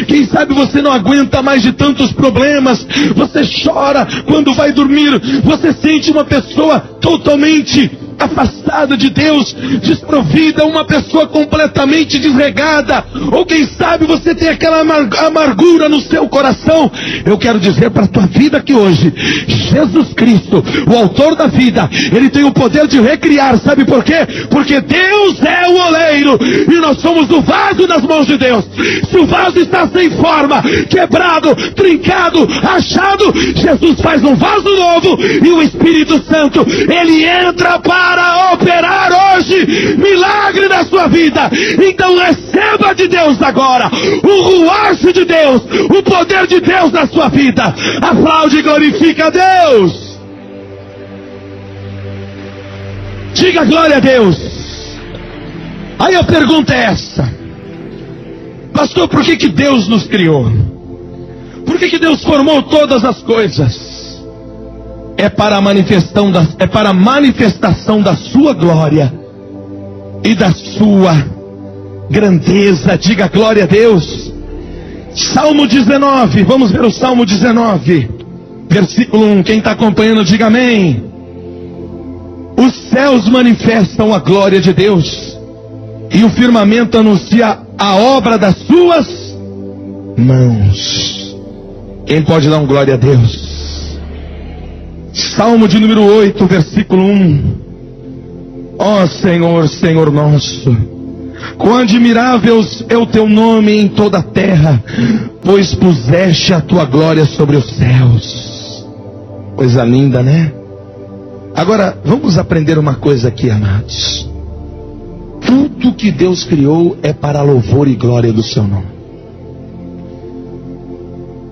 Quem sabe você não aguenta mais de tantos problemas. Você chora quando vai dormir. Você sente uma pessoa totalmente afastada de Deus, desprovida, uma pessoa completamente desregada. Ou quem sabe você tem aquela amargura no seu coração. Eu quero dizer para a tua vida que hoje Jesus Cristo, o autor da vida, ele tem o poder de recriar. Sabe por quê? Porque Deus é o oleiro e nós somos o vaso nas mãos de Deus. Se o vaso está sem forma, quebrado, trincado, rachado, Jesus faz um vaso novo e o Espírito Santo, ele entra para operar hoje milagre na sua vida. Então receba de Deus agora o ruaço de Deus, o poder de Deus na sua vida. Aplaude e glorifica a Deus. Diga glória a Deus. Aí a pergunta é essa: pastor, por que Deus nos criou? Por que Deus formou todas as coisas? É para a manifestação da sua glória e da sua grandeza. Diga glória a Deus. Salmo 19, vamos ver o Salmo 19, versículo 1. Quem está acompanhando, diga amém. Os céus manifestam a glória de Deus, e o firmamento anuncia a obra das suas mãos. Quem pode dar um glória a Deus? Salmo de número 8, versículo 1. Ó Senhor, Senhor nosso, quão admirável é o teu nome em toda a terra, pois puseste a tua glória sobre os céus. Coisa linda, né? Agora, vamos aprender uma coisa aqui, amados. Tudo que Deus criou é para louvor e glória do seu nome.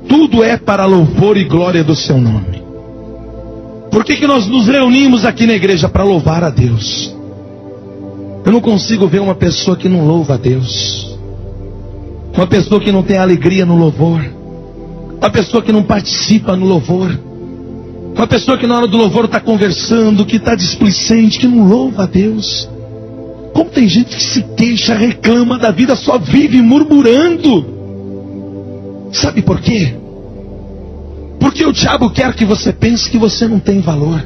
Tudo é para louvor e glória do seu nome. Por que nós nos reunimos aqui na igreja? Para louvar a Deus. Eu não consigo ver uma pessoa que não louva a Deus, uma pessoa que não tem alegria no louvor, uma pessoa que não participa no louvor. Uma pessoa que na hora do louvor está conversando, que está displicente, que não louva a Deus. Como tem gente que se queixa, reclama da vida, só vive murmurando. Sabe por quê? Porque o diabo quer que você pense que você não tem valor.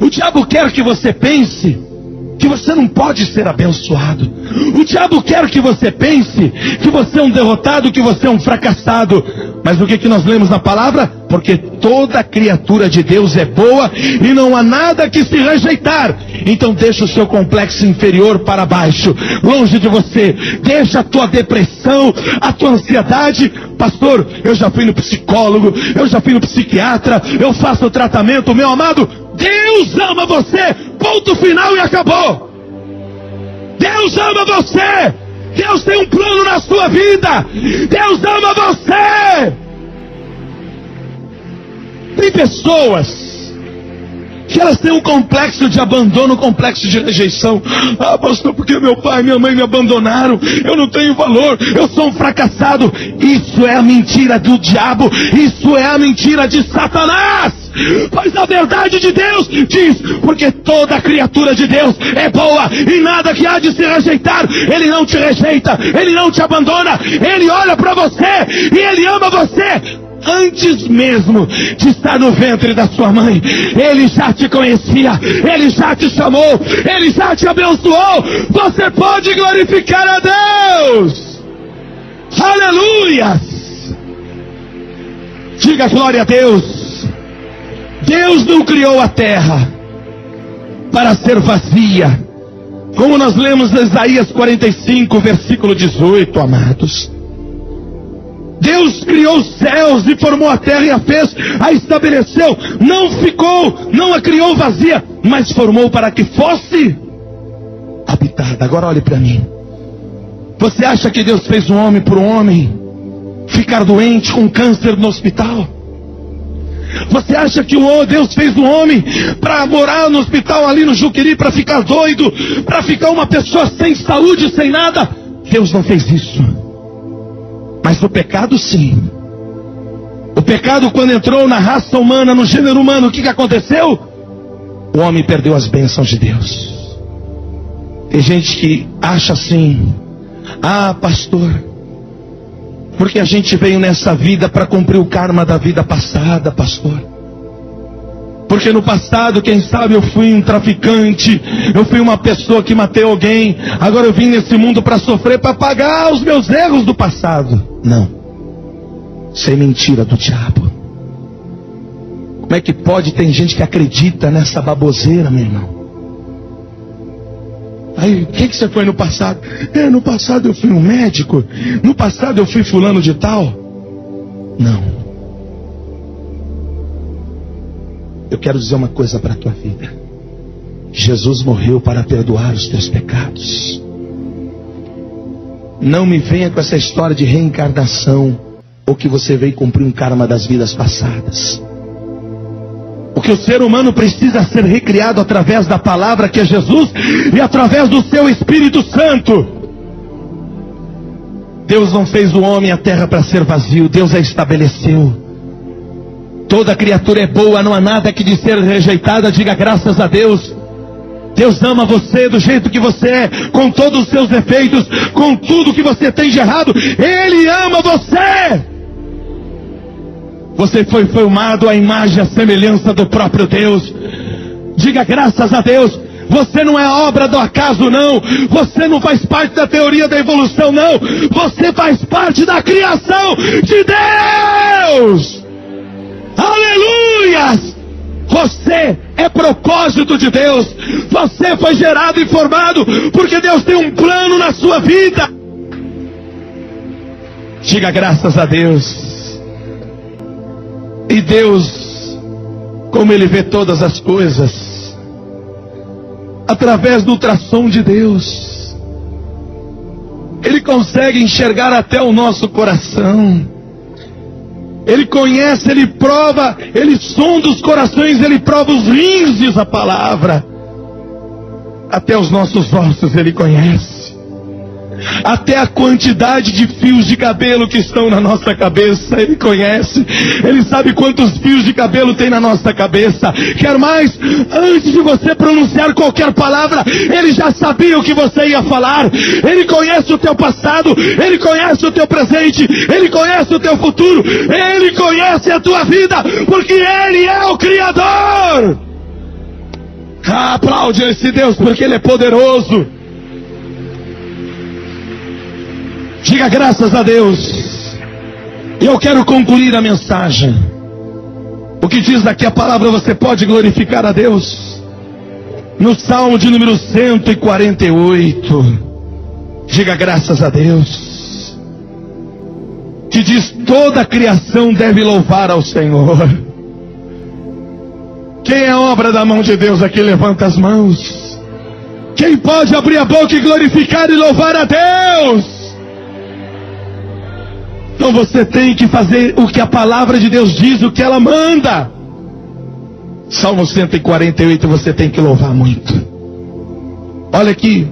O diabo quer que você pense que você não pode ser abençoado. O diabo quer que você pense que você é um derrotado, que você é um fracassado. Mas o que nós lemos na palavra? Porque toda criatura de Deus é boa e não há nada que se rejeitar. Então deixa o seu complexo inferior para baixo, longe de você. Deixa a tua depressão, a tua ansiedade. Pastor, eu já fui no psicólogo, eu já fui no psiquiatra, eu faço o tratamento. Meu amado, Deus ama você, ponto final e acabou. Deus ama você. Deus tem um plano na sua vida. Deus ama você. Tem pessoas que elas têm um complexo de abandono, um complexo de rejeição. Ah, pastor, porque meu pai e minha mãe me abandonaram, eu não tenho valor, eu sou um fracassado. Isso é a mentira do diabo, isso é a mentira de Satanás. Mas a verdade de Deus diz, porque toda criatura de Deus é boa e nada que há de se rejeitar. Ele não te rejeita, ele não te abandona, ele olha para você e ele ama você. Antes mesmo de estar no ventre da sua mãe, ele já te conhecia, ele já te chamou, ele já te abençoou. Você pode glorificar a Deus. Aleluias. Diga glória a Deus. Deus não criou a terra para ser vazia, como nós lemos em Isaías 45, versículo 18, amados. Deus criou os céus e formou a terra e a fez, a estabeleceu. Não a criou vazia, mas formou para que fosse habitada. Agora olhe para mim. Você acha que Deus fez um homem para um homem ficar doente com câncer no hospital? Você acha que Deus fez um homem para morar no hospital ali no Juqueri, para ficar doido, para ficar uma pessoa sem saúde, sem nada? Deus não fez isso. Mas o pecado sim. O pecado, quando entrou na raça humana, no gênero humano, o que aconteceu? O homem perdeu as bênçãos de Deus. Tem gente que acha assim: ah, pastor, porque a gente veio nessa vida para cumprir o karma da vida passada, pastor. Porque no passado, quem sabe, eu fui um traficante, eu fui uma pessoa que matei alguém, agora eu vim nesse mundo para sofrer, para pagar os meus erros do passado. Não. Isso é mentira do diabo. Como é que pode? Tem gente que acredita nessa baboseira, meu irmão. Aí, o que você foi no passado? No passado eu fui um médico, no passado eu fui fulano de tal. Não. Eu quero dizer uma coisa para a tua vida. Jesus morreu para perdoar os teus pecados. Não me venha com essa história de reencarnação, ou que você veio cumprir um karma das vidas passadas. Porque o ser humano precisa ser recriado através da palavra que é Jesus e através do seu Espírito Santo. Deus não fez o homem e a terra para ser vazio, Deus a estabeleceu. Toda criatura é boa, não há nada que de ser rejeitada. Diga graças a Deus. Deus ama você do jeito que você é, com todos os seus defeitos, com tudo que você tem de errado. Ele ama você. Você foi formado à imagem e à semelhança do próprio Deus. Diga graças a Deus. Você não é obra do acaso, não. Você não faz parte da teoria da evolução, não. Você faz parte da criação de Deus. Aleluias! Você é propósito de Deus. Você foi gerado e formado porque Deus tem um plano na sua vida. Diga graças a Deus. E Deus, como Ele vê todas as coisas, através do ultrassom de Deus, Ele consegue enxergar até o nosso coração. Ele conhece, Ele prova, Ele sonda os corações, Ele prova os rins, diz a palavra. Até os nossos ossos Ele conhece. Até a quantidade de fios de cabelo que estão na nossa cabeça, Ele conhece. Ele sabe quantos fios de cabelo tem na nossa cabeça. Quer mais? Antes de você pronunciar qualquer palavra, Ele já sabia o que você ia falar. Ele conhece o teu passado, Ele conhece o teu presente, Ele conhece o teu futuro, Ele conhece a tua vida, porque Ele é o Criador. Aplaude esse Deus, porque Ele é poderoso. Diga graças a Deus. E eu quero concluir a mensagem. O que diz aqui a palavra, você pode glorificar a Deus. No Salmo de número 148. Diga graças a Deus. Que diz: toda a criação deve louvar ao Senhor. Quem é obra da mão de Deus aqui, levanta as mãos. Quem pode abrir a boca e glorificar e louvar a Deus? Então você tem que fazer o que a palavra de Deus diz, o que ela manda. Salmo 148, você tem que louvar muito. Olha aqui,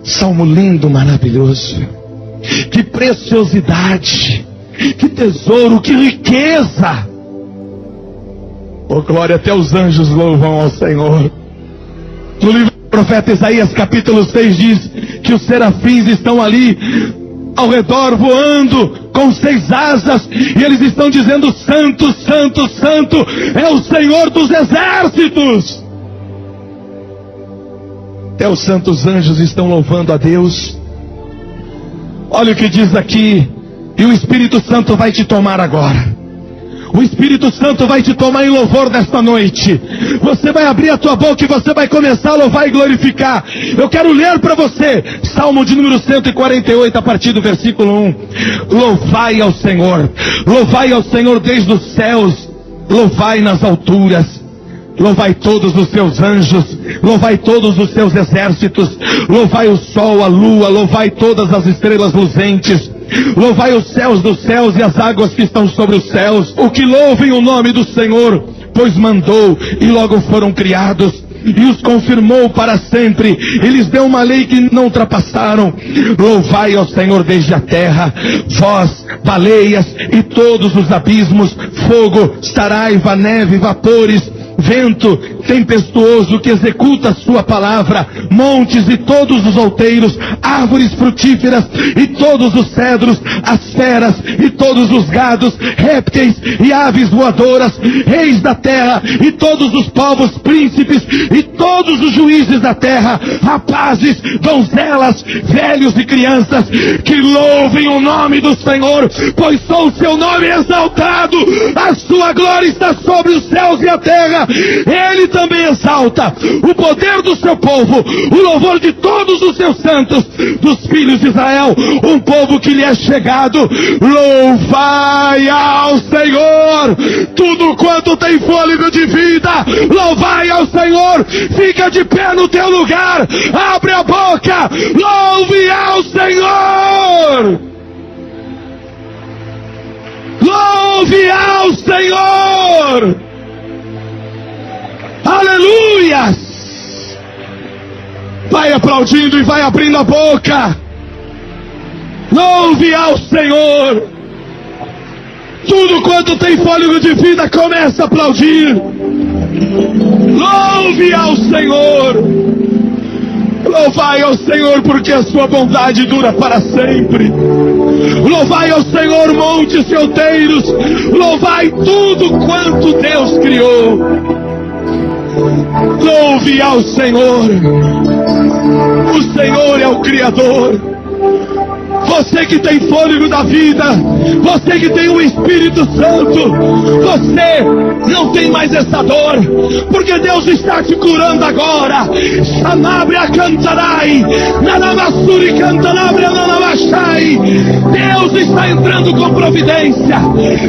salmo lindo, maravilhoso. Que preciosidade, que tesouro, que riqueza. Oh glória, até os anjos louvam ao Senhor. No livro do profeta Isaías, capítulo 6, diz que os serafins estão ali ao redor, voando com 6 asas, e eles estão dizendo: santo, santo, santo é o Senhor dos exércitos. Até os santos anjos estão louvando a Deus. Olha o que diz aqui: e o Espírito Santo vai te tomar agora. O Espírito Santo vai te tomar em louvor nesta noite. Você vai abrir a tua boca e você vai começar a louvar e glorificar. Eu quero ler para você Salmo de número 148, a partir do versículo 1. Louvai ao Senhor. Louvai ao Senhor desde os céus. Louvai nas alturas. Louvai todos os seus anjos, louvai todos os seus exércitos, louvai o sol, a lua, louvai todas as estrelas luzentes, louvai os céus dos céus e as águas que estão sobre os céus, o que louvem o nome do Senhor, pois mandou e logo foram criados, e os confirmou para sempre, e lhes deu uma lei que não ultrapassaram. Louvai ao Senhor desde a terra, vós, baleias e todos os abismos, fogo, saraiva, neve, vapores, vento tempestuoso que executa a sua palavra, montes e todos os outeiros, árvores frutíferas e todos os cedros, as feras e todos os gados, répteis e aves voadoras, reis da terra e todos os povos, príncipes e todos os juízes da terra, rapazes, donzelas, velhos e crianças, que louvem o nome do Senhor, pois só o seu nome é exaltado, a sua glória está sobre os céus e a terra. Ele também exalta o poder do seu povo, o louvor de todos os seus santos, dos filhos de Israel, um povo que lhe é chegado. Louvai ao Senhor, tudo quanto tem fôlego de vida, louvai ao Senhor. Fica de pé no teu lugar, abre a boca, louve ao Senhor. Louve ao Senhor. Aleluias! Vai aplaudindo e vai abrindo a boca. Louve ao Senhor. Tudo quanto tem fôlego de vida, começa a aplaudir. Louve ao Senhor. Louvai ao Senhor, porque a sua bondade dura para sempre. Louvai ao Senhor, montes e outeiros. Louvai tudo quanto Deus criou. Louve ao Senhor. O Senhor é o Criador. Você que tem fôlego da vida, você que tem o Espírito Santo, você não tem mais essa dor, porque Deus está te curando agora. Sanabria cantarai, nanamassuri cantanabria nanamachai. Deus está entrando com providência.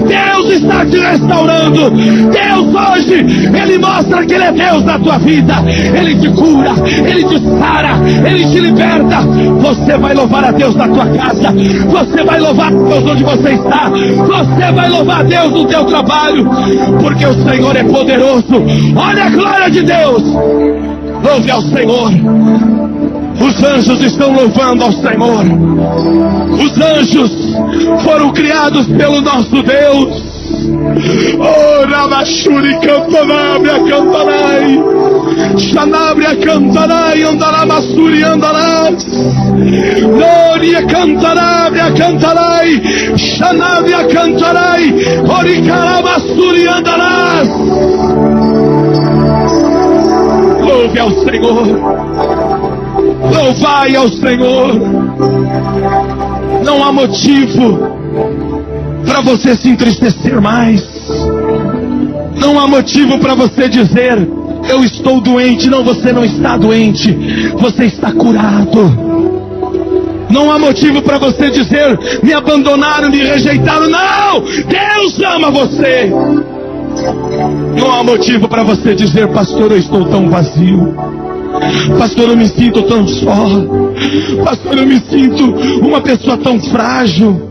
Deus está te restaurando. Deus hoje, Ele mostra que Ele é Deus na tua vida. Ele te cura, Ele te sara, Ele te liberta. Você vai louvar a Deus na tua casa. Você vai louvar a Deus onde você está. Você vai louvar a Deus no teu trabalho, porque o Senhor é poderoso. Olha a glória de Deus. Louve ao Senhor. Os anjos estão louvando ao Senhor. Os anjos foram criados pelo nosso Deus. Oh, Ramachuri Cantanabria Cantanai, Xanabria Cantanai, Andalamassuri Andalás, Noria Cantanabria Cantanai, Xanabria Cantanai, Oricaramassuri Andalás. Louve ao Senhor, louvai ao Senhor. Não há motivo para você se entristecer mais. Não há motivo para você dizer: eu estou doente. Não, você não está doente, você está curado. Não há motivo para você dizer: me abandonaram, me rejeitaram. Não, Deus ama você. Não há motivo para você dizer: pastor, eu estou tão vazio. Pastor, eu me sinto tão só. Pastor, eu me sinto uma pessoa tão frágil.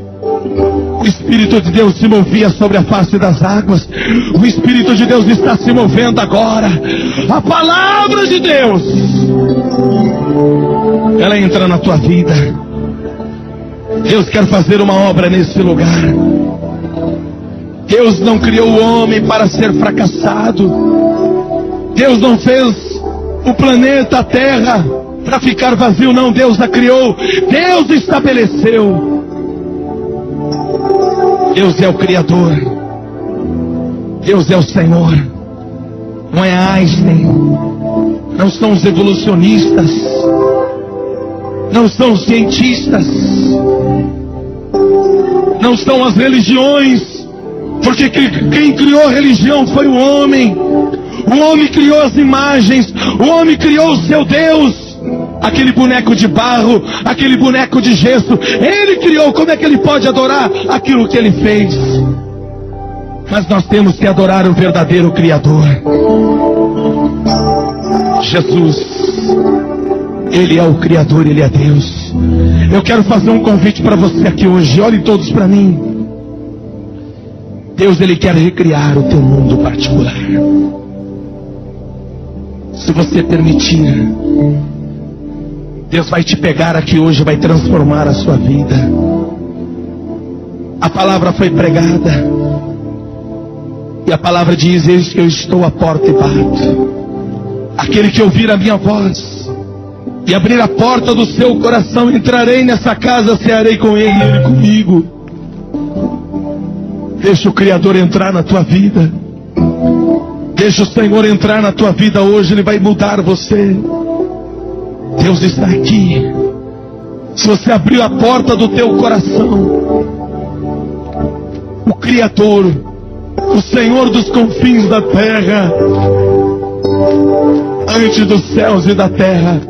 O Espírito de Deus se movia sobre a face das águas. O Espírito de Deus está se movendo agora. A palavra de Deus, ela entra na tua vida. Deus quer fazer uma obra nesse lugar. Deus não criou o homem para ser fracassado. Deus não fez o planeta, a terra, para ficar vazio. Não, Deus a criou. Deus estabeleceu. Deus é o Criador. Deus é o Senhor. Não é Einstein. Não são os evolucionistas. Não são os cientistas. Não são as religiões. Porque quem criou a religião foi o homem. O homem criou as imagens. O homem criou o seu Deus. Aquele boneco de barro, aquele boneco de gesso, ele criou. Como é que ele pode adorar aquilo que ele fez? Mas nós temos que adorar o verdadeiro Criador, Jesus. Ele é o Criador, Ele é Deus. Eu quero fazer um convite para você aqui hoje. Olhem todos para mim. Deus, Ele quer recriar o teu mundo particular. Se você permitir, Deus vai te pegar aqui hoje, vai transformar a sua vida. A palavra foi pregada. E a palavra diz: eis que eu estou à porta e bato. Aquele que ouvir a minha voz e abrir a porta do seu coração, entrarei nessa casa, cearei com ele e ele comigo. Deixa o Criador entrar na tua vida. Deixa o Senhor entrar na tua vida hoje. Ele vai mudar você. Deus está aqui. Se você abrir a porta do teu coração, o Criador, o Senhor dos confins da terra, antes dos céus e da terra,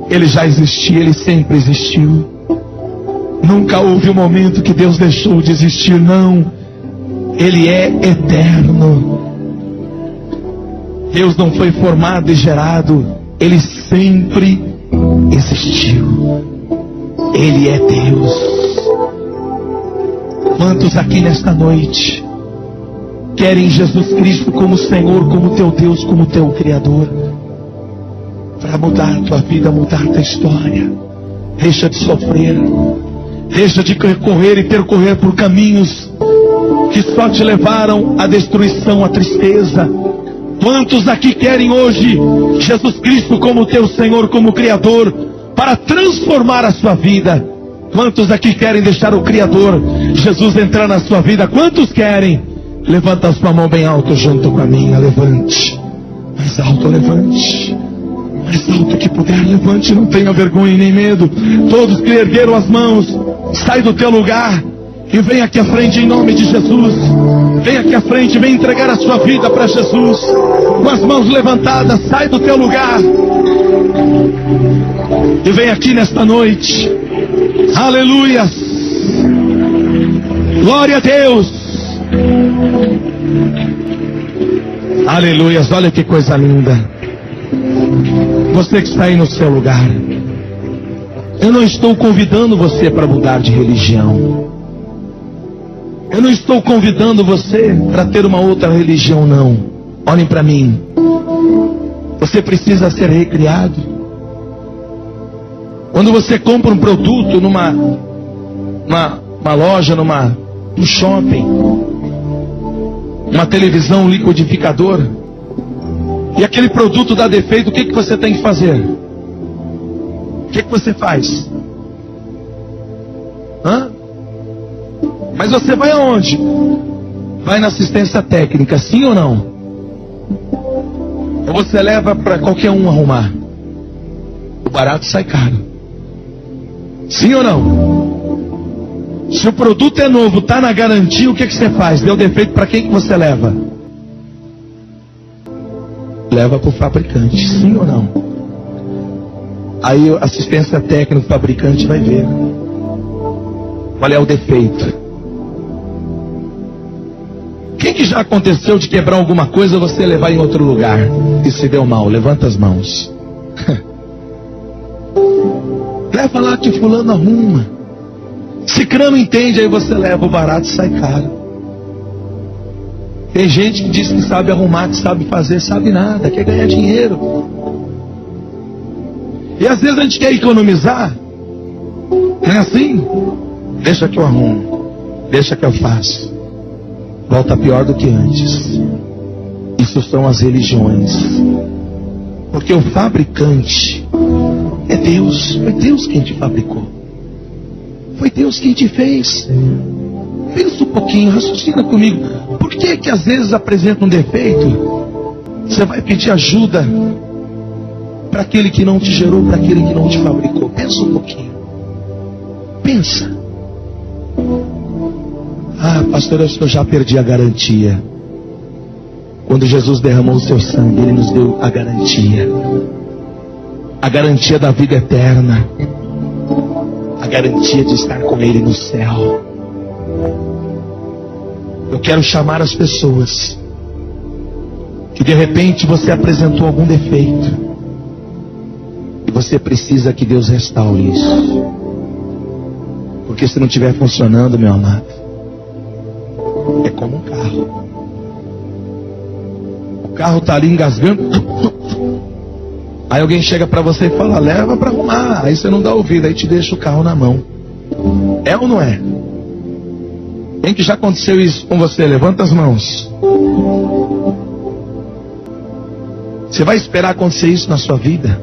Ele já existia, Ele sempre existiu. Nunca houve um momento que Deus deixou de existir, não. Ele é eterno. Deus não foi formado e gerado. Ele sempre existiu. Ele é Deus. Quantos aqui nesta noite querem Jesus Cristo como Senhor, como teu Deus, como teu Criador, para mudar a tua vida, mudar a tua história? Deixa de sofrer. Deixa de correr e percorrer por caminhos que só te levaram à destruição, à tristeza. Quantos aqui querem hoje Jesus Cristo como teu Senhor, como Criador, para transformar a sua vida? Quantos aqui querem deixar o Criador, Jesus, entrar na sua vida? Quantos querem? Levanta a sua mão bem alto junto com a minha. Levante. Mais alto, levante. Mais alto que puder, levante. Não tenha vergonha nem medo. Todos que ergueram as mãos, sai do teu lugar e vem aqui à frente em nome de Jesus. Vem aqui à frente, vem entregar a sua vida para Jesus. Com as mãos levantadas, sai do teu lugar e vem aqui nesta noite. Aleluias. Glória a Deus. Aleluias. Olha que coisa linda. Você que está aí no seu lugar, eu não estou convidando você para mudar de religião. Eu não estou convidando você para ter uma outra religião, não. Olhem para mim. Você precisa ser recriado. Quando você compra um produto numa loja, num shopping, uma televisão, um liquidificador, e aquele produto dá defeito, o que você tem que fazer? O que você faz? Mas você vai aonde? Vai na assistência técnica, sim ou não? Ou você leva para qualquer um arrumar? O barato sai caro. Sim ou não? Se o produto é novo, está na garantia, o que você faz? Deu defeito, para quem que você leva? Leva para o fabricante, sim ou não? Aí a assistência técnica do fabricante vai ver qual é o defeito. Quem que já aconteceu de quebrar alguma coisa, você levar em outro lugar e se deu mal? Levanta as mãos. Leva lá que fulano arruma. Cicrano entende, aí você leva, o barato sai caro. Tem gente que diz que sabe arrumar, que sabe fazer, sabe nada, quer ganhar dinheiro. E às vezes a gente quer economizar. Não é assim? Deixa que eu arrumo, deixa que eu faço. Volta pior do que antes. Isso são as religiões. Porque o fabricante é Deus. Foi Deus quem te fabricou. Foi Deus quem te fez. Pensa um pouquinho, raciocina comigo. Por que que às vezes apresenta um defeito? Você vai pedir ajuda para aquele que não te gerou, para aquele que não te fabricou. Pensa um pouquinho. Pensa. Ah, pastor, eu já perdi a garantia. Quando Jesus derramou o seu sangue, Ele nos deu a garantia. A garantia da vida eterna. A garantia de estar com Ele no céu. Eu quero chamar as pessoas que de repente você apresentou algum defeito e você precisa que Deus restaure isso. Porque se não estiver funcionando, meu amado, é como um carro. O carro está ali engasgando. Aí alguém chega para você e fala, leva para arrumar. Aí você não dá ouvido, aí te deixa o carro na mão. É ou não é? Quem que já aconteceu isso com você? Levanta as mãos. Você vai esperar acontecer isso na sua vida?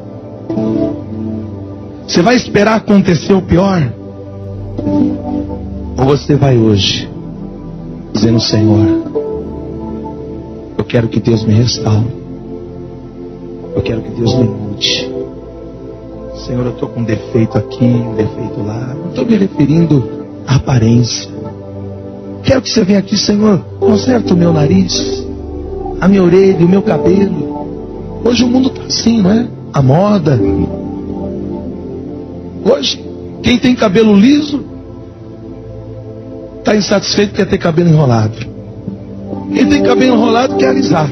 Você vai esperar acontecer o pior? Ou você vai hoje dizendo, Senhor, eu quero que Deus me restaure. Eu quero que Deus me mude. Senhor, eu estou com um defeito aqui, um defeito lá. Não estou me referindo à aparência. Quero que você venha aqui, Senhor, conserta o meu nariz, a minha orelha, o meu cabelo. Hoje o mundo está assim, não é? A moda. Hoje, quem tem cabelo liso está insatisfeito, quer ter cabelo enrolado. Quem tem cabelo enrolado quer alisar.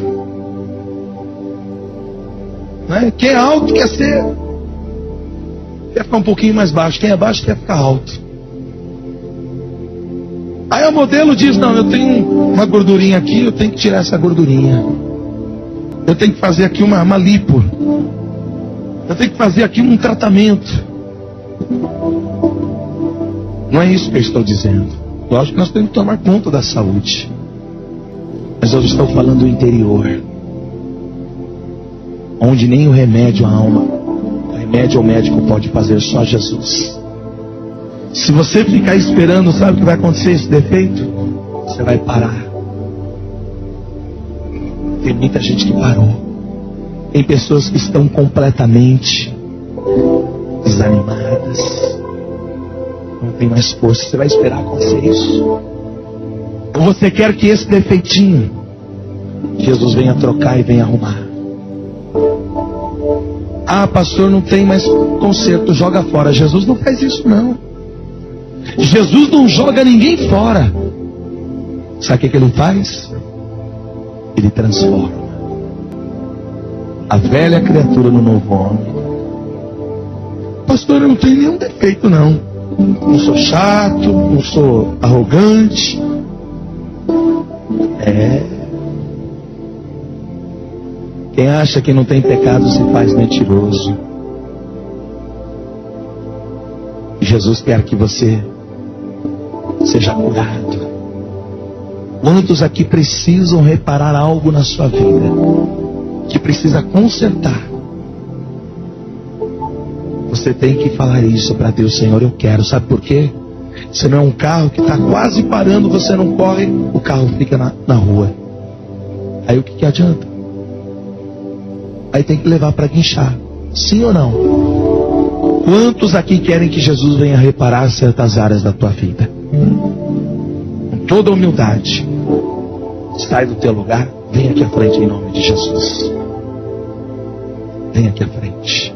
Não é? Quem é alto quer ficar um pouquinho mais baixo. Quem é baixo quer ficar alto. Aí o modelo diz, não, eu tenho uma gordurinha aqui, eu tenho que tirar essa gordurinha. Eu tenho que fazer aqui uma lipo. Eu tenho que fazer aqui um tratamento. Não é isso que eu estou dizendo. Lógico que nós temos que tomar conta da saúde. Mas eu estou falando do interior. Onde nem o remédio à alma, o remédio ao médico pode fazer, só Jesus. Se você ficar esperando, sabe o que vai acontecer esse defeito? Você vai parar. Tem muita gente que parou. Tem pessoas que estão completamente desanimadas. Não tem mais força. Você vai esperar acontecer isso? Ou você quer que esse defeitinho Jesus venha trocar e venha arrumar? Ah, pastor, não tem mais conserto, joga fora. Jesus não faz isso, não. Jesus não joga ninguém fora. Sabe o que Ele faz? Ele transforma a velha criatura no novo homem. Pastor, eu não tenho nenhum defeito, não. Não sou chato, não sou arrogante. Quem acha que não tem pecado se faz mentiroso. Jesus quer que você seja curado. Quantos aqui precisam reparar algo na sua vida, que precisa consertar? Você tem que falar isso para Deus: Senhor, eu quero. Sabe por quê? Você não é um carro que está quase parando, você não corre, o carro fica na rua. Aí o que adianta? Aí tem que levar para guinchar. Sim ou não? Quantos aqui querem que Jesus venha reparar certas áreas da tua vida? Com toda humildade, sai do teu lugar, vem aqui à frente em nome de Jesus. Vem aqui à frente.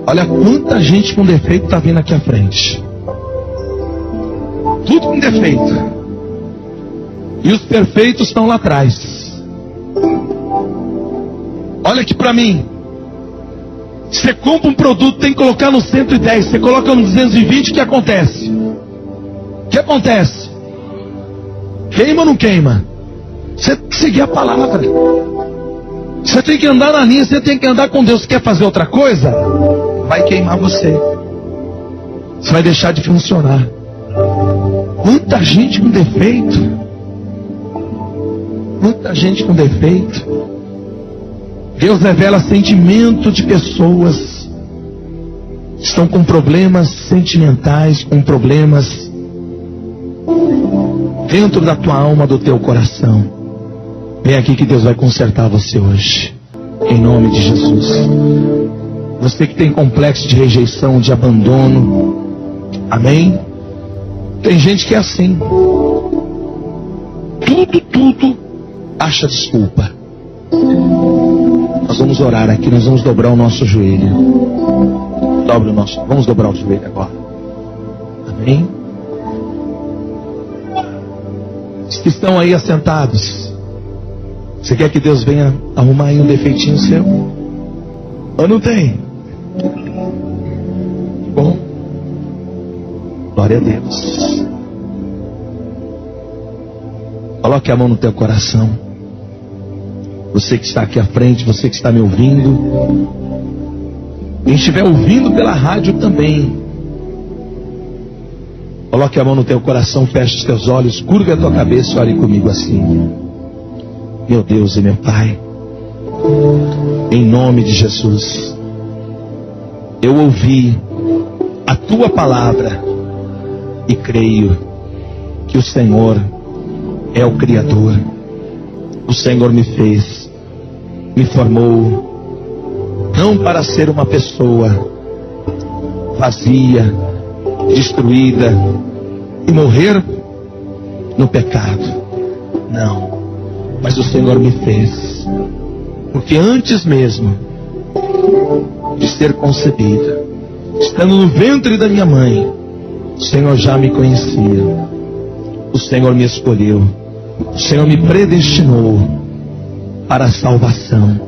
Olha quanta gente com defeito está vindo aqui à frente. Tudo com defeito. E os perfeitos estão lá atrás. Olha aqui para mim. Você compra um produto, tem que colocar no 110. Você coloca no 220, o que acontece? O que acontece? Queima ou não queima? Você tem que seguir a palavra. Você tem que andar na linha, você tem que andar com Deus. Você quer fazer outra coisa? Vai queimar você. Você vai deixar de funcionar. Quanta gente com defeito. Muita gente com defeito. Deus revela sentimento de pessoas que estão com problemas sentimentais, com problemas dentro da tua alma, do teu coração. Vem aqui que Deus vai consertar você hoje, em nome de Jesus. Você que tem complexo de rejeição, de abandono, amém? Tem gente que é assim. Tudo acha desculpa. Nós vamos orar aqui, nós vamos dobrar o nosso joelho. Vamos dobrar o joelho agora. Amém? Os que estão aí assentados, você quer que Deus venha arrumar aí um defeitinho seu? Ou não tem? Bom, glória a Deus. Coloque a mão no teu coração. Você que está aqui à frente, você que está me ouvindo, quem estiver ouvindo pela rádio também, coloque a mão no teu coração, feche os teus olhos, curva a tua cabeça e ore comigo assim. Meu Deus e meu Pai, em nome de Jesus, eu ouvi a tua palavra e creio que o Senhor é o Criador. O Senhor me fez, me formou, não para ser uma pessoa vazia, destruída e morrer no pecado. Não, mas o Senhor me fez, porque antes mesmo de ser concebida, estando no ventre da minha mãe, o Senhor já me conhecia. O Senhor me escolheu. O Senhor me predestinou para a salvação.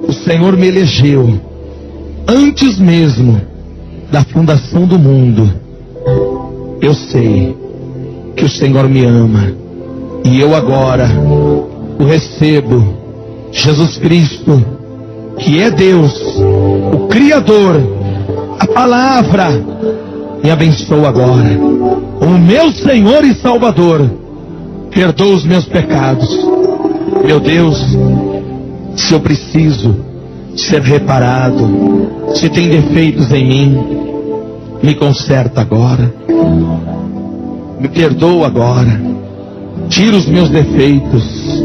O Senhor me elegeu antes mesmo da fundação do mundo. Eu sei que o Senhor me ama e eu agora o recebo. Jesus Cristo, que é Deus, o Criador, a palavra, me abençoa agora como meu Senhor e Salvador. Perdoa os meus pecados. Meu Deus, se eu preciso ser reparado, se tem defeitos em mim, me conserta agora. Me perdoa agora. Tira os meus defeitos,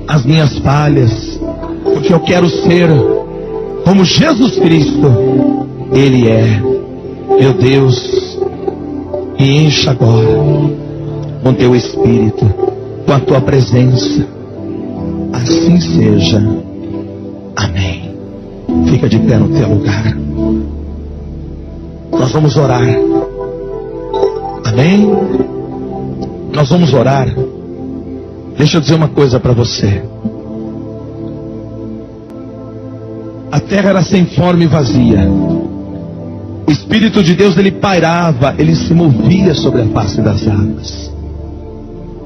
as minhas falhas, porque eu quero ser como Jesus Cristo. Ele é. Meu Deus, me encha agora com teu Espírito, com a tua presença. Assim seja. Amém. Fica de pé no teu lugar. Nós vamos orar. Amém? Nós vamos orar. Deixa eu dizer uma coisa para você. A terra era sem forma e vazia. O Espírito de Deus, ele pairava, ele se movia sobre a face das águas.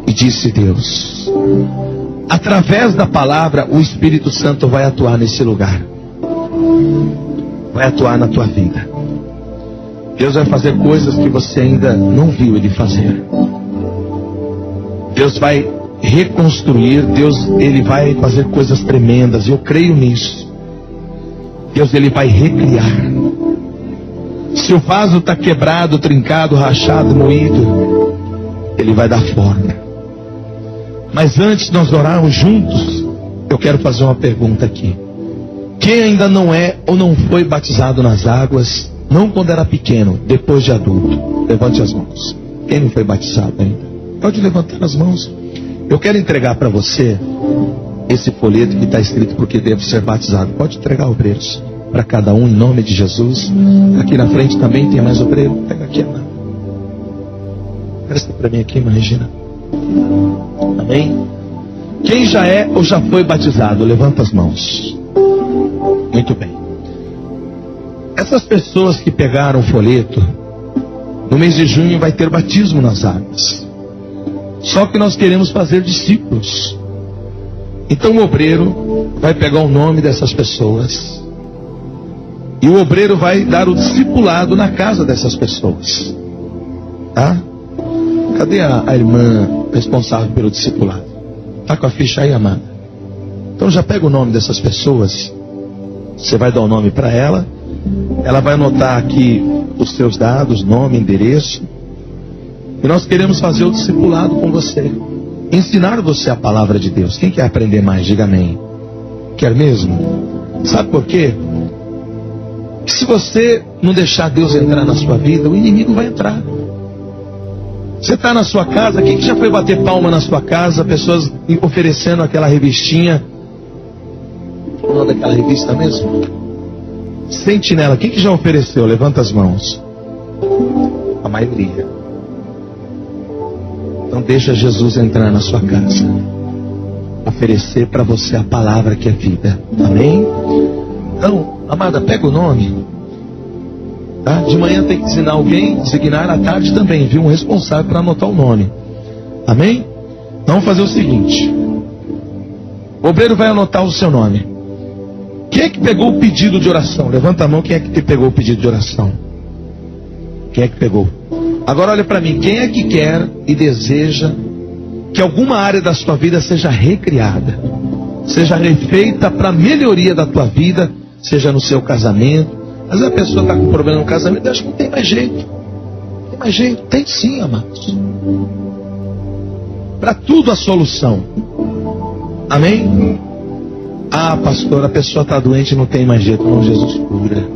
E disse Deus: através da palavra, o Espírito Santo vai atuar nesse lugar. Vai atuar na tua vida. Deus vai fazer coisas que você ainda não viu Ele fazer. Deus vai reconstruir, Deus Ele vai fazer coisas tremendas, e eu creio nisso. Deus Ele vai recriar. Se o vaso está quebrado, trincado, rachado, moído, Ele vai dar forma. Mas antes de nós orarmos juntos, eu quero fazer uma pergunta aqui. Quem ainda não é ou não foi batizado nas águas, não quando era pequeno, depois de adulto, levante as mãos. Quem não foi batizado ainda? Pode levantar as mãos. Eu quero entregar para você esse folheto que está escrito porque devo ser batizado. Pode entregar, obreiros, para cada um, em nome de Jesus. Aqui na frente também tem mais obreiro. Pega aqui, Ana. Presta para mim aqui, irmã Regina. Amém? Quem já é ou já foi batizado, levanta as mãos. Muito bem. Essas pessoas que pegaram o folheto, no mês de junho vai ter batismo nas águas. Só que nós queremos fazer discípulos. Então o obreiro vai pegar o nome dessas pessoas, e o obreiro vai dar o discipulado na casa dessas pessoas. Tá? Cadê a irmã responsável pelo discipulado? Tá com a ficha aí, amada? Então já pega o nome dessas pessoas. Você vai dar o nome para ela. Ela vai anotar aqui os seus dados, nome, endereço. E nós queremos fazer o discipulado com você. Ensinar você a palavra de Deus. Quem quer aprender mais? Diga amém. Quer mesmo? Sabe por quê? Se você não deixar Deus entrar na sua vida, o inimigo vai entrar. Você está na sua casa, quem que já foi bater palma na sua casa? Pessoas oferecendo aquela revistinha. Qual o nome daquela revista mesmo? Sentinela. Quem que já ofereceu? Levanta as mãos. A maioria. Então deixa Jesus entrar na sua casa, oferecer para você a palavra que é vida. Amém? Então, amada, pega o nome. Tá? De manhã tem que designar alguém, designar à tarde também, viu? Um responsável para anotar o nome. Amém? Então vamos fazer o seguinte. O obreiro vai anotar o seu nome. Quem é que pegou o pedido de oração? Levanta a mão, quem é que pegou o pedido de oração? Quem é que pegou? Agora olha para mim, quem é que quer e deseja que alguma área da sua vida seja recriada, seja refeita para melhoria da tua vida, seja no seu casamento? Mas a pessoa está com problema no casamento e acha que não tem mais jeito. Tem mais jeito? Tem sim, amados. Para tudo a solução. Amém? Ah, pastor, a pessoa está doente e não tem mais jeito. Não, Jesus cura.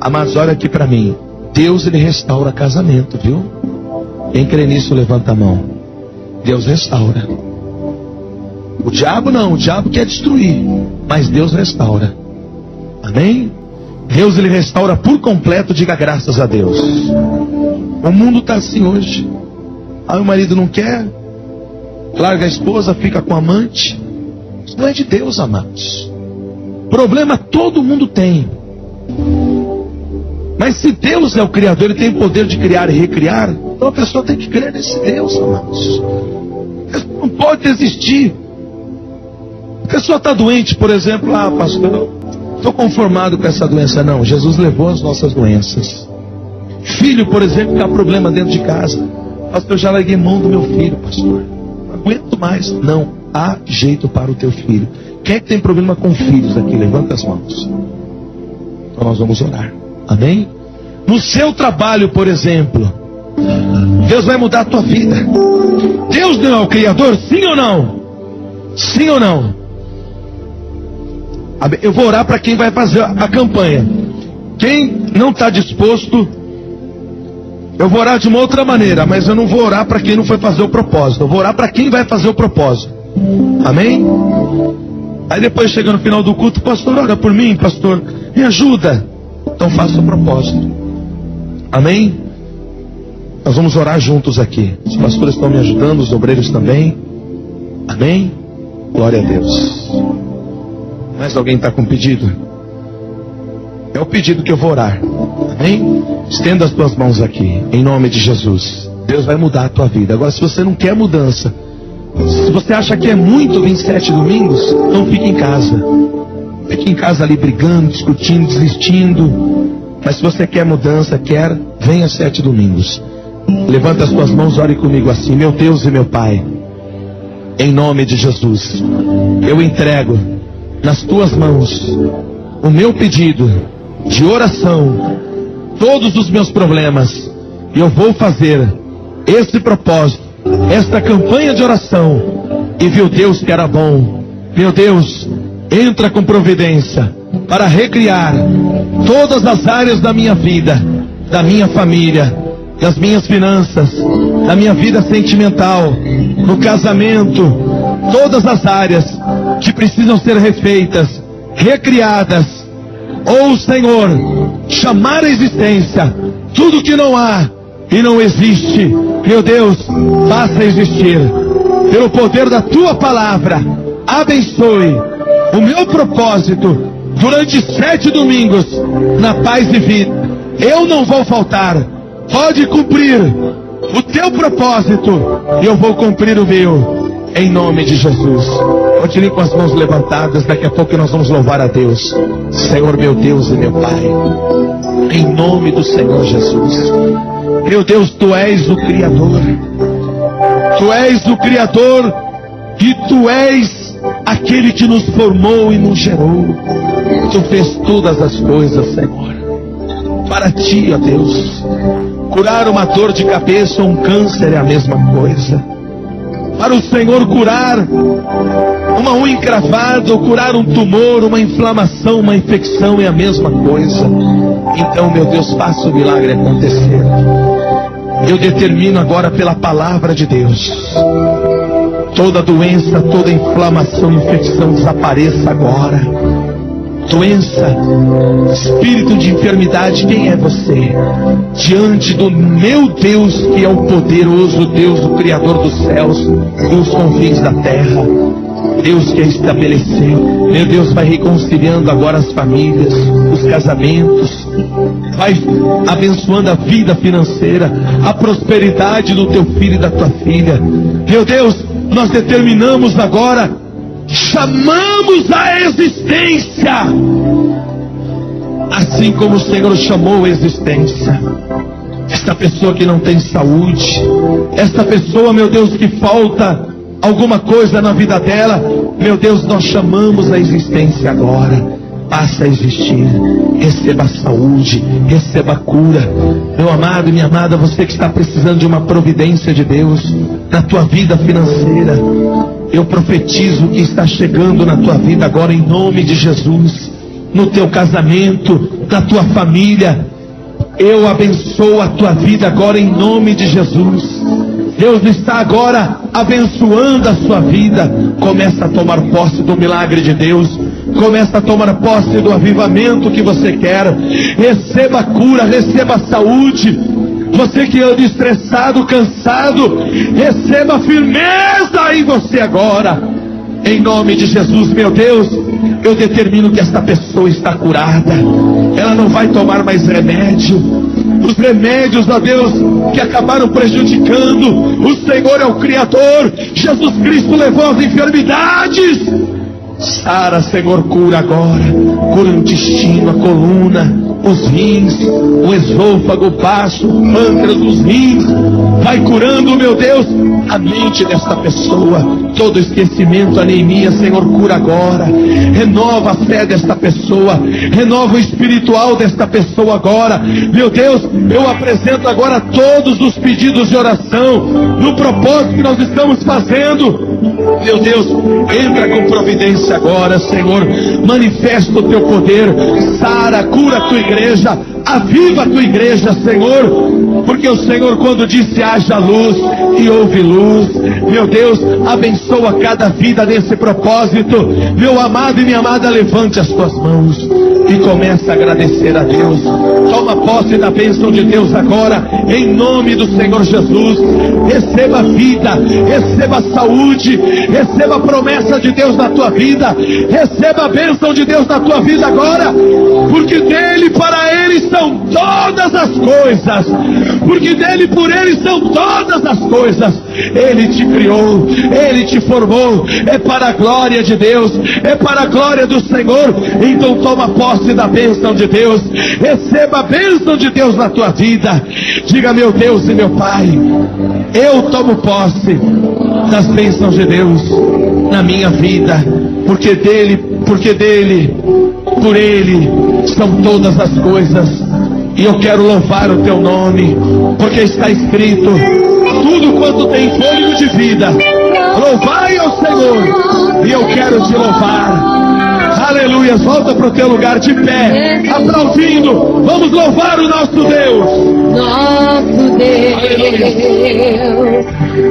Amados, olha aqui para mim. Deus, Ele restaura casamento, viu? Quem crê nisso, levanta a mão. Deus restaura. O diabo não, o diabo quer destruir, mas Deus restaura. Amém? Deus, Ele restaura por completo, diga graças a Deus. O mundo está assim hoje. Aí o marido não quer, larga a esposa, fica com o amante. Isso não é de Deus, amados. Problema todo mundo tem. Mas se Deus é o Criador, Ele tem o poder de criar e recriar, então a pessoa tem que crer nesse Deus, amados. Não pode desistir. A pessoa está doente, por exemplo, pastor, estou conformado com essa doença. Não, Jesus levou as nossas doenças. Filho, por exemplo, que há problema dentro de casa. Pastor, eu já larguei mão do meu filho, pastor. Não aguento mais. Não, há jeito para o teu filho. Quem é que tem problema com filhos aqui? Levanta as mãos. Então nós vamos orar. Amém? No seu trabalho, por exemplo, Deus vai mudar a tua vida. Deus não é o Criador? Sim ou não? Sim ou não? Eu vou orar para quem vai fazer a campanha. Quem não está disposto, eu vou orar de uma outra maneira. Mas eu não vou orar para quem não foi fazer o propósito. Eu vou orar para quem vai fazer o propósito. Amém? Aí depois chega no final do culto, pastor, ora por mim, pastor, me ajuda. Então faça o propósito. Amém? Nós vamos orar juntos aqui. Os pastores estão me ajudando, os obreiros também. Amém? Glória a Deus. Mais alguém está com pedido? É o pedido que eu vou orar. Amém? Estenda as tuas mãos aqui, em nome de Jesus. Deus vai mudar a tua vida. Agora, se você não quer mudança, se você acha que é muito 27 domingos, então fique em casa. Fique em casa ali brigando, discutindo, desistindo. Mas se você quer mudança, venha 7 domingos. Levanta as suas mãos, ore comigo assim: meu Deus e meu Pai, em nome de Jesus, eu entrego nas tuas mãos o meu pedido de oração, todos os meus problemas, e eu vou fazer esse propósito, esta campanha de oração, e viu Deus que era bom. Meu Deus, entra com providência para recriar todas as áreas da minha vida, da minha família, das minhas finanças, da minha vida sentimental, no casamento, todas as áreas que precisam ser refeitas, recriadas, ou Senhor, chamar a existência tudo que não há e não existe. Meu Deus, faça existir pelo poder da tua palavra. Abençoe o meu propósito durante 7 domingos na paz e vida. Eu não vou faltar. Pode cumprir o teu propósito e eu vou cumprir o meu, em nome de Jesus. Continue com as mãos levantadas. Daqui a pouco nós vamos louvar a Deus. Senhor, meu Deus e meu Pai, em nome do Senhor Jesus. Meu Deus, Tu és o Criador. Tu és o Criador e Tu és aquele que nos formou e nos gerou. Tu fez todas as coisas, Senhor, para Ti, ó Deus. Curar uma dor de cabeça ou um câncer é a mesma coisa. Para o Senhor curar uma unha encravada, ou curar um tumor, uma inflamação, uma infecção é a mesma coisa. Então, meu Deus, faça o milagre acontecer. Eu determino agora pela palavra de Deus, toda doença, toda inflamação, infecção desapareça agora. Doença, espírito de enfermidade, quem é você? Diante do meu Deus, que é o poderoso Deus, o Criador dos céus e os confins da terra. Deus que a estabeleceu. Meu Deus, vai reconciliando agora as famílias, os casamentos. Vai abençoando a vida financeira, a prosperidade do teu filho e da tua filha. Meu Deus, nós determinamos agora, chamamos a existência, assim como o Senhor chamou a existência. Esta pessoa que não tem saúde, esta pessoa, meu Deus, que falta alguma coisa na vida dela, meu Deus, nós chamamos a existência agora. Passa a existir, receba a saúde, receba a cura. Meu amado e minha amada, você que está precisando de uma providência de Deus na tua vida financeira, eu profetizo o que está chegando na tua vida agora em nome de Jesus. No teu casamento, na tua família, eu abençoo a tua vida agora em nome de Jesus. Deus está agora abençoando a sua vida. Começa a tomar posse do milagre de Deus. Começa a tomar posse do avivamento que você quer. Receba a cura, receba a saúde. Você que anda estressado, cansado, receba a firmeza em você agora. Em nome de Jesus, meu Deus, eu determino que esta pessoa está curada. Ela não vai tomar mais remédio. Os remédios, ó Deus, que acabaram prejudicando, o Senhor é o Criador. Jesus Cristo levou as enfermidades. Sara, Senhor, cura agora. Cura o intestino, a coluna, os rins, o esôfago, o baço, o pâncreas, os rins. Vai curando, meu Deus, a mente desta pessoa. Todo esquecimento, anemia, Senhor, cura agora. Renova a fé desta pessoa. Renova o espiritual desta pessoa agora. Meu Deus, eu apresento agora todos os pedidos de oração no propósito que nós estamos fazendo. Meu Deus, entra com providência agora, Senhor. Manifesta o teu poder. Sara, cura a tua igreja. Aviva a tua igreja, Senhor. Porque o Senhor, quando disse haja luz, e houve luz. Meu Deus, abençoa cada vida nesse propósito. Meu amado e minha amada, levante as tuas mãos e comece a agradecer a Deus. Toma posse da bênção de Deus agora, em nome do Senhor Jesus. Receba vida, receba saúde, receba a promessa de Deus na tua vida, receba a bênção de Deus na tua vida agora, porque dele, para ele são todas as coisas, porque dele, por ele são todas as coisas. Ele te criou, Ele te formou, é para a glória de Deus, é para a glória do Senhor. Então toma posse da bênção de Deus, receba a bênção de Deus na tua vida. Diga: meu Deus e meu Pai, eu tomo posse das bênçãos de Deus na minha vida, porque dele, por Ele são todas as coisas. E eu quero louvar o teu nome, porque está escrito: tudo quanto tem fôlego de vida, louvai ao Senhor. E eu quero te louvar. Aleluia. Volta para o teu lugar de pé, aplaudindo. Vamos louvar o nosso Deus. Nosso Deus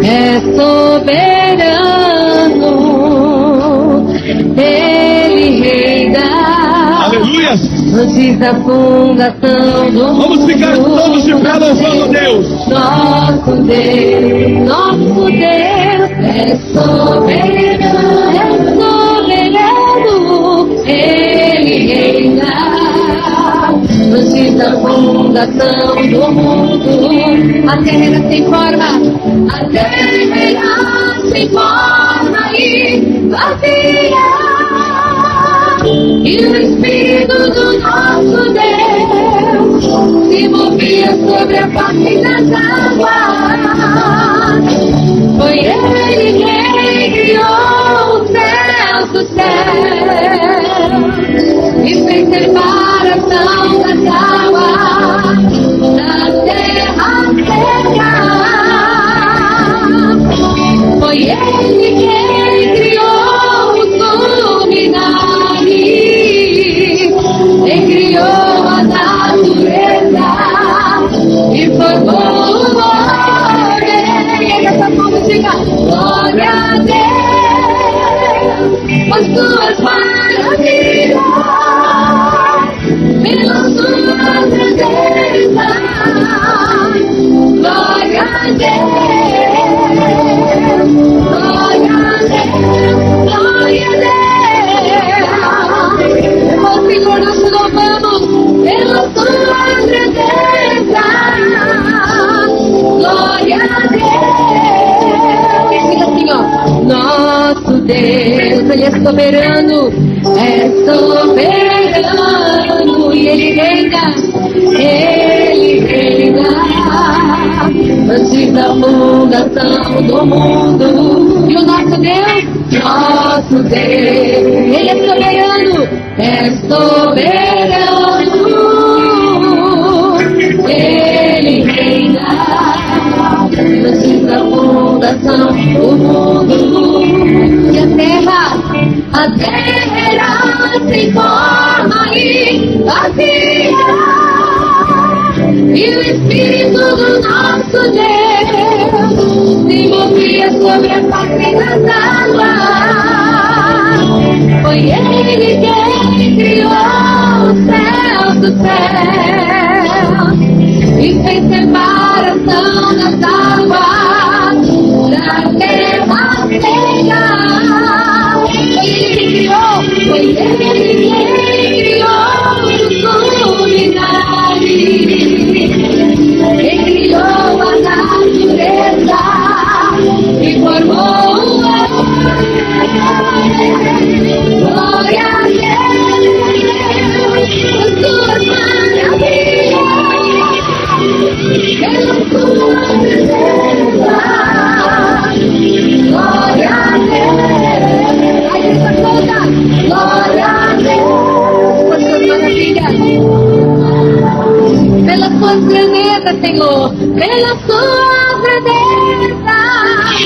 é soberano, Ele reina. Aleluia. Antes da fundação do mundo. Vamos ficar todos de pé louvando Deus. Nosso Deus é soberano, Ele reina. Antes da fundação do mundo, a terra sem forma, e vazia. E o Espírito do nosso Deus se movia sobre a face das águas. Foi Ele quem criou os céus dos céus e fez separação das águas da terra seca. Foi Ele quem criou os luminares, Ele criou a natureza e formou o homem. Essa música, glória a Deus, por suas maravilhas, pelas suas grandezas. Glória a Deus, glória a Deus, glória a Deus. Ó Senhor, nós te louvamos pelas suas grandezas. Glória a Deus. Fica assim, ó. Nosso Deus, Ele é soberano, e Ele reina, antes da fundação do mundo. E o nosso Deus, Ele é soberano, Ele reina, antes da fundação do mundo. E a terra era sem forma e vazia. E o Espírito do nosso Deus se movia sobre a face das águas. Foi Ele quem criou os céus dos céus e fez separação das águas da terra seca. Foi Ele quem criou os luminares, Ele criou a natureza e formou o homem. Glória a Deus, por suas maravilhas, pela sua presença. Glória a Deus. Aí essa conta. Glória a Deus, por suas maravilhas, pelas suas grandezas, Senhor, pelas suas grandezas.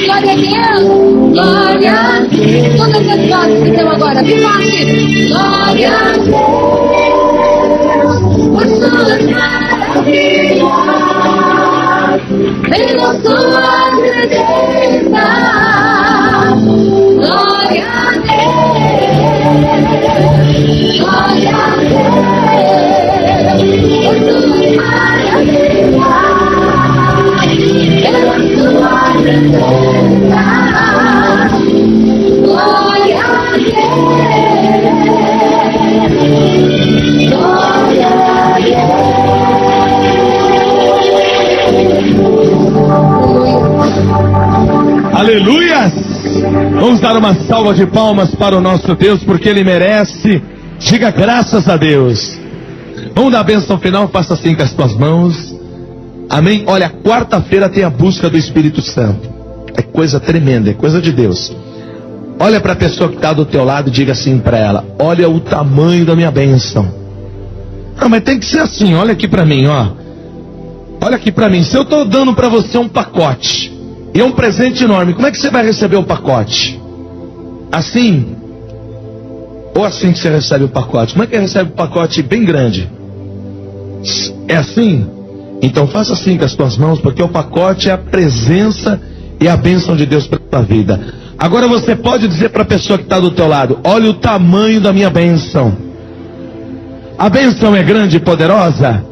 Glória a Deus, glória a Deus. Todas as vozes que estão agora, bem forte. Glória a Deus, por suas maravilhas, pelas suas grandezas. Glória a Deus, glória a Deus, por suas maravilhas, pela sua grandeza. Glória a Deus, glória a Deus. uma salva de palmas para o nosso Deus, porque Ele merece. Diga graças a Deus. Vamos dar a bênção final, faça assim com as tuas mãos. Amém? Olha, quarta-feira tem a busca do Espírito Santo. É coisa tremenda, é coisa de Deus. Olha para a pessoa que está do teu lado e diga assim para ela: olha o tamanho da minha bênção. Não, mas tem que ser assim, olha aqui para mim, ó. Olha aqui para mim, se eu estou dando para você um pacote, e é um presente enorme, como é que você vai receber o pacote? Assim? Ou assim que você recebe o pacote? Como é que recebe o pacote bem grande? É assim? Então faça assim com as tuas mãos, porque o pacote é a presença e a bênção de Deus para a tua vida. Agora você pode dizer para a pessoa que está do teu lado: olha o tamanho da minha bênção. A bênção é grande e poderosa.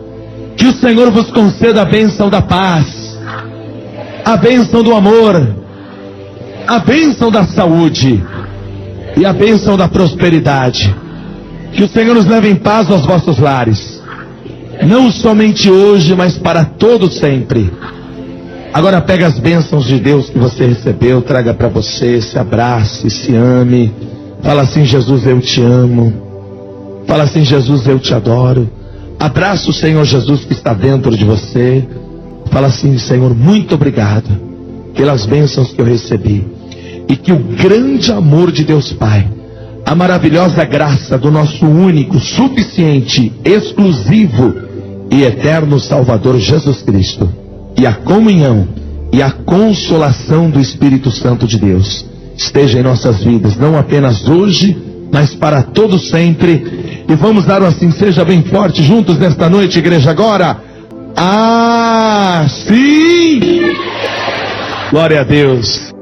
Que o Senhor vos conceda a bênção da paz, a bênção do amor, a bênção da saúde e a bênção da prosperidade. Que o Senhor nos leve em paz aos vossos lares, não somente hoje, mas para todo sempre. Agora pega as bênçãos de Deus que você recebeu, traga para você, se abrace, se ame. Fala assim: Jesus, eu te amo. Fala assim: Jesus, eu te adoro. Abraça o Senhor Jesus que está dentro de você. Fala assim: Senhor, muito obrigado pelas bênçãos que eu recebi. E que o grande amor de Deus Pai, a maravilhosa graça do nosso único, suficiente, exclusivo e eterno Salvador Jesus Cristo, e a comunhão e a consolação do Espírito Santo de Deus esteja em nossas vidas, não apenas hoje, mas para todo sempre. E vamos dar assim, seja bem forte juntos nesta noite, igreja, agora. Sim! Glória a Deus.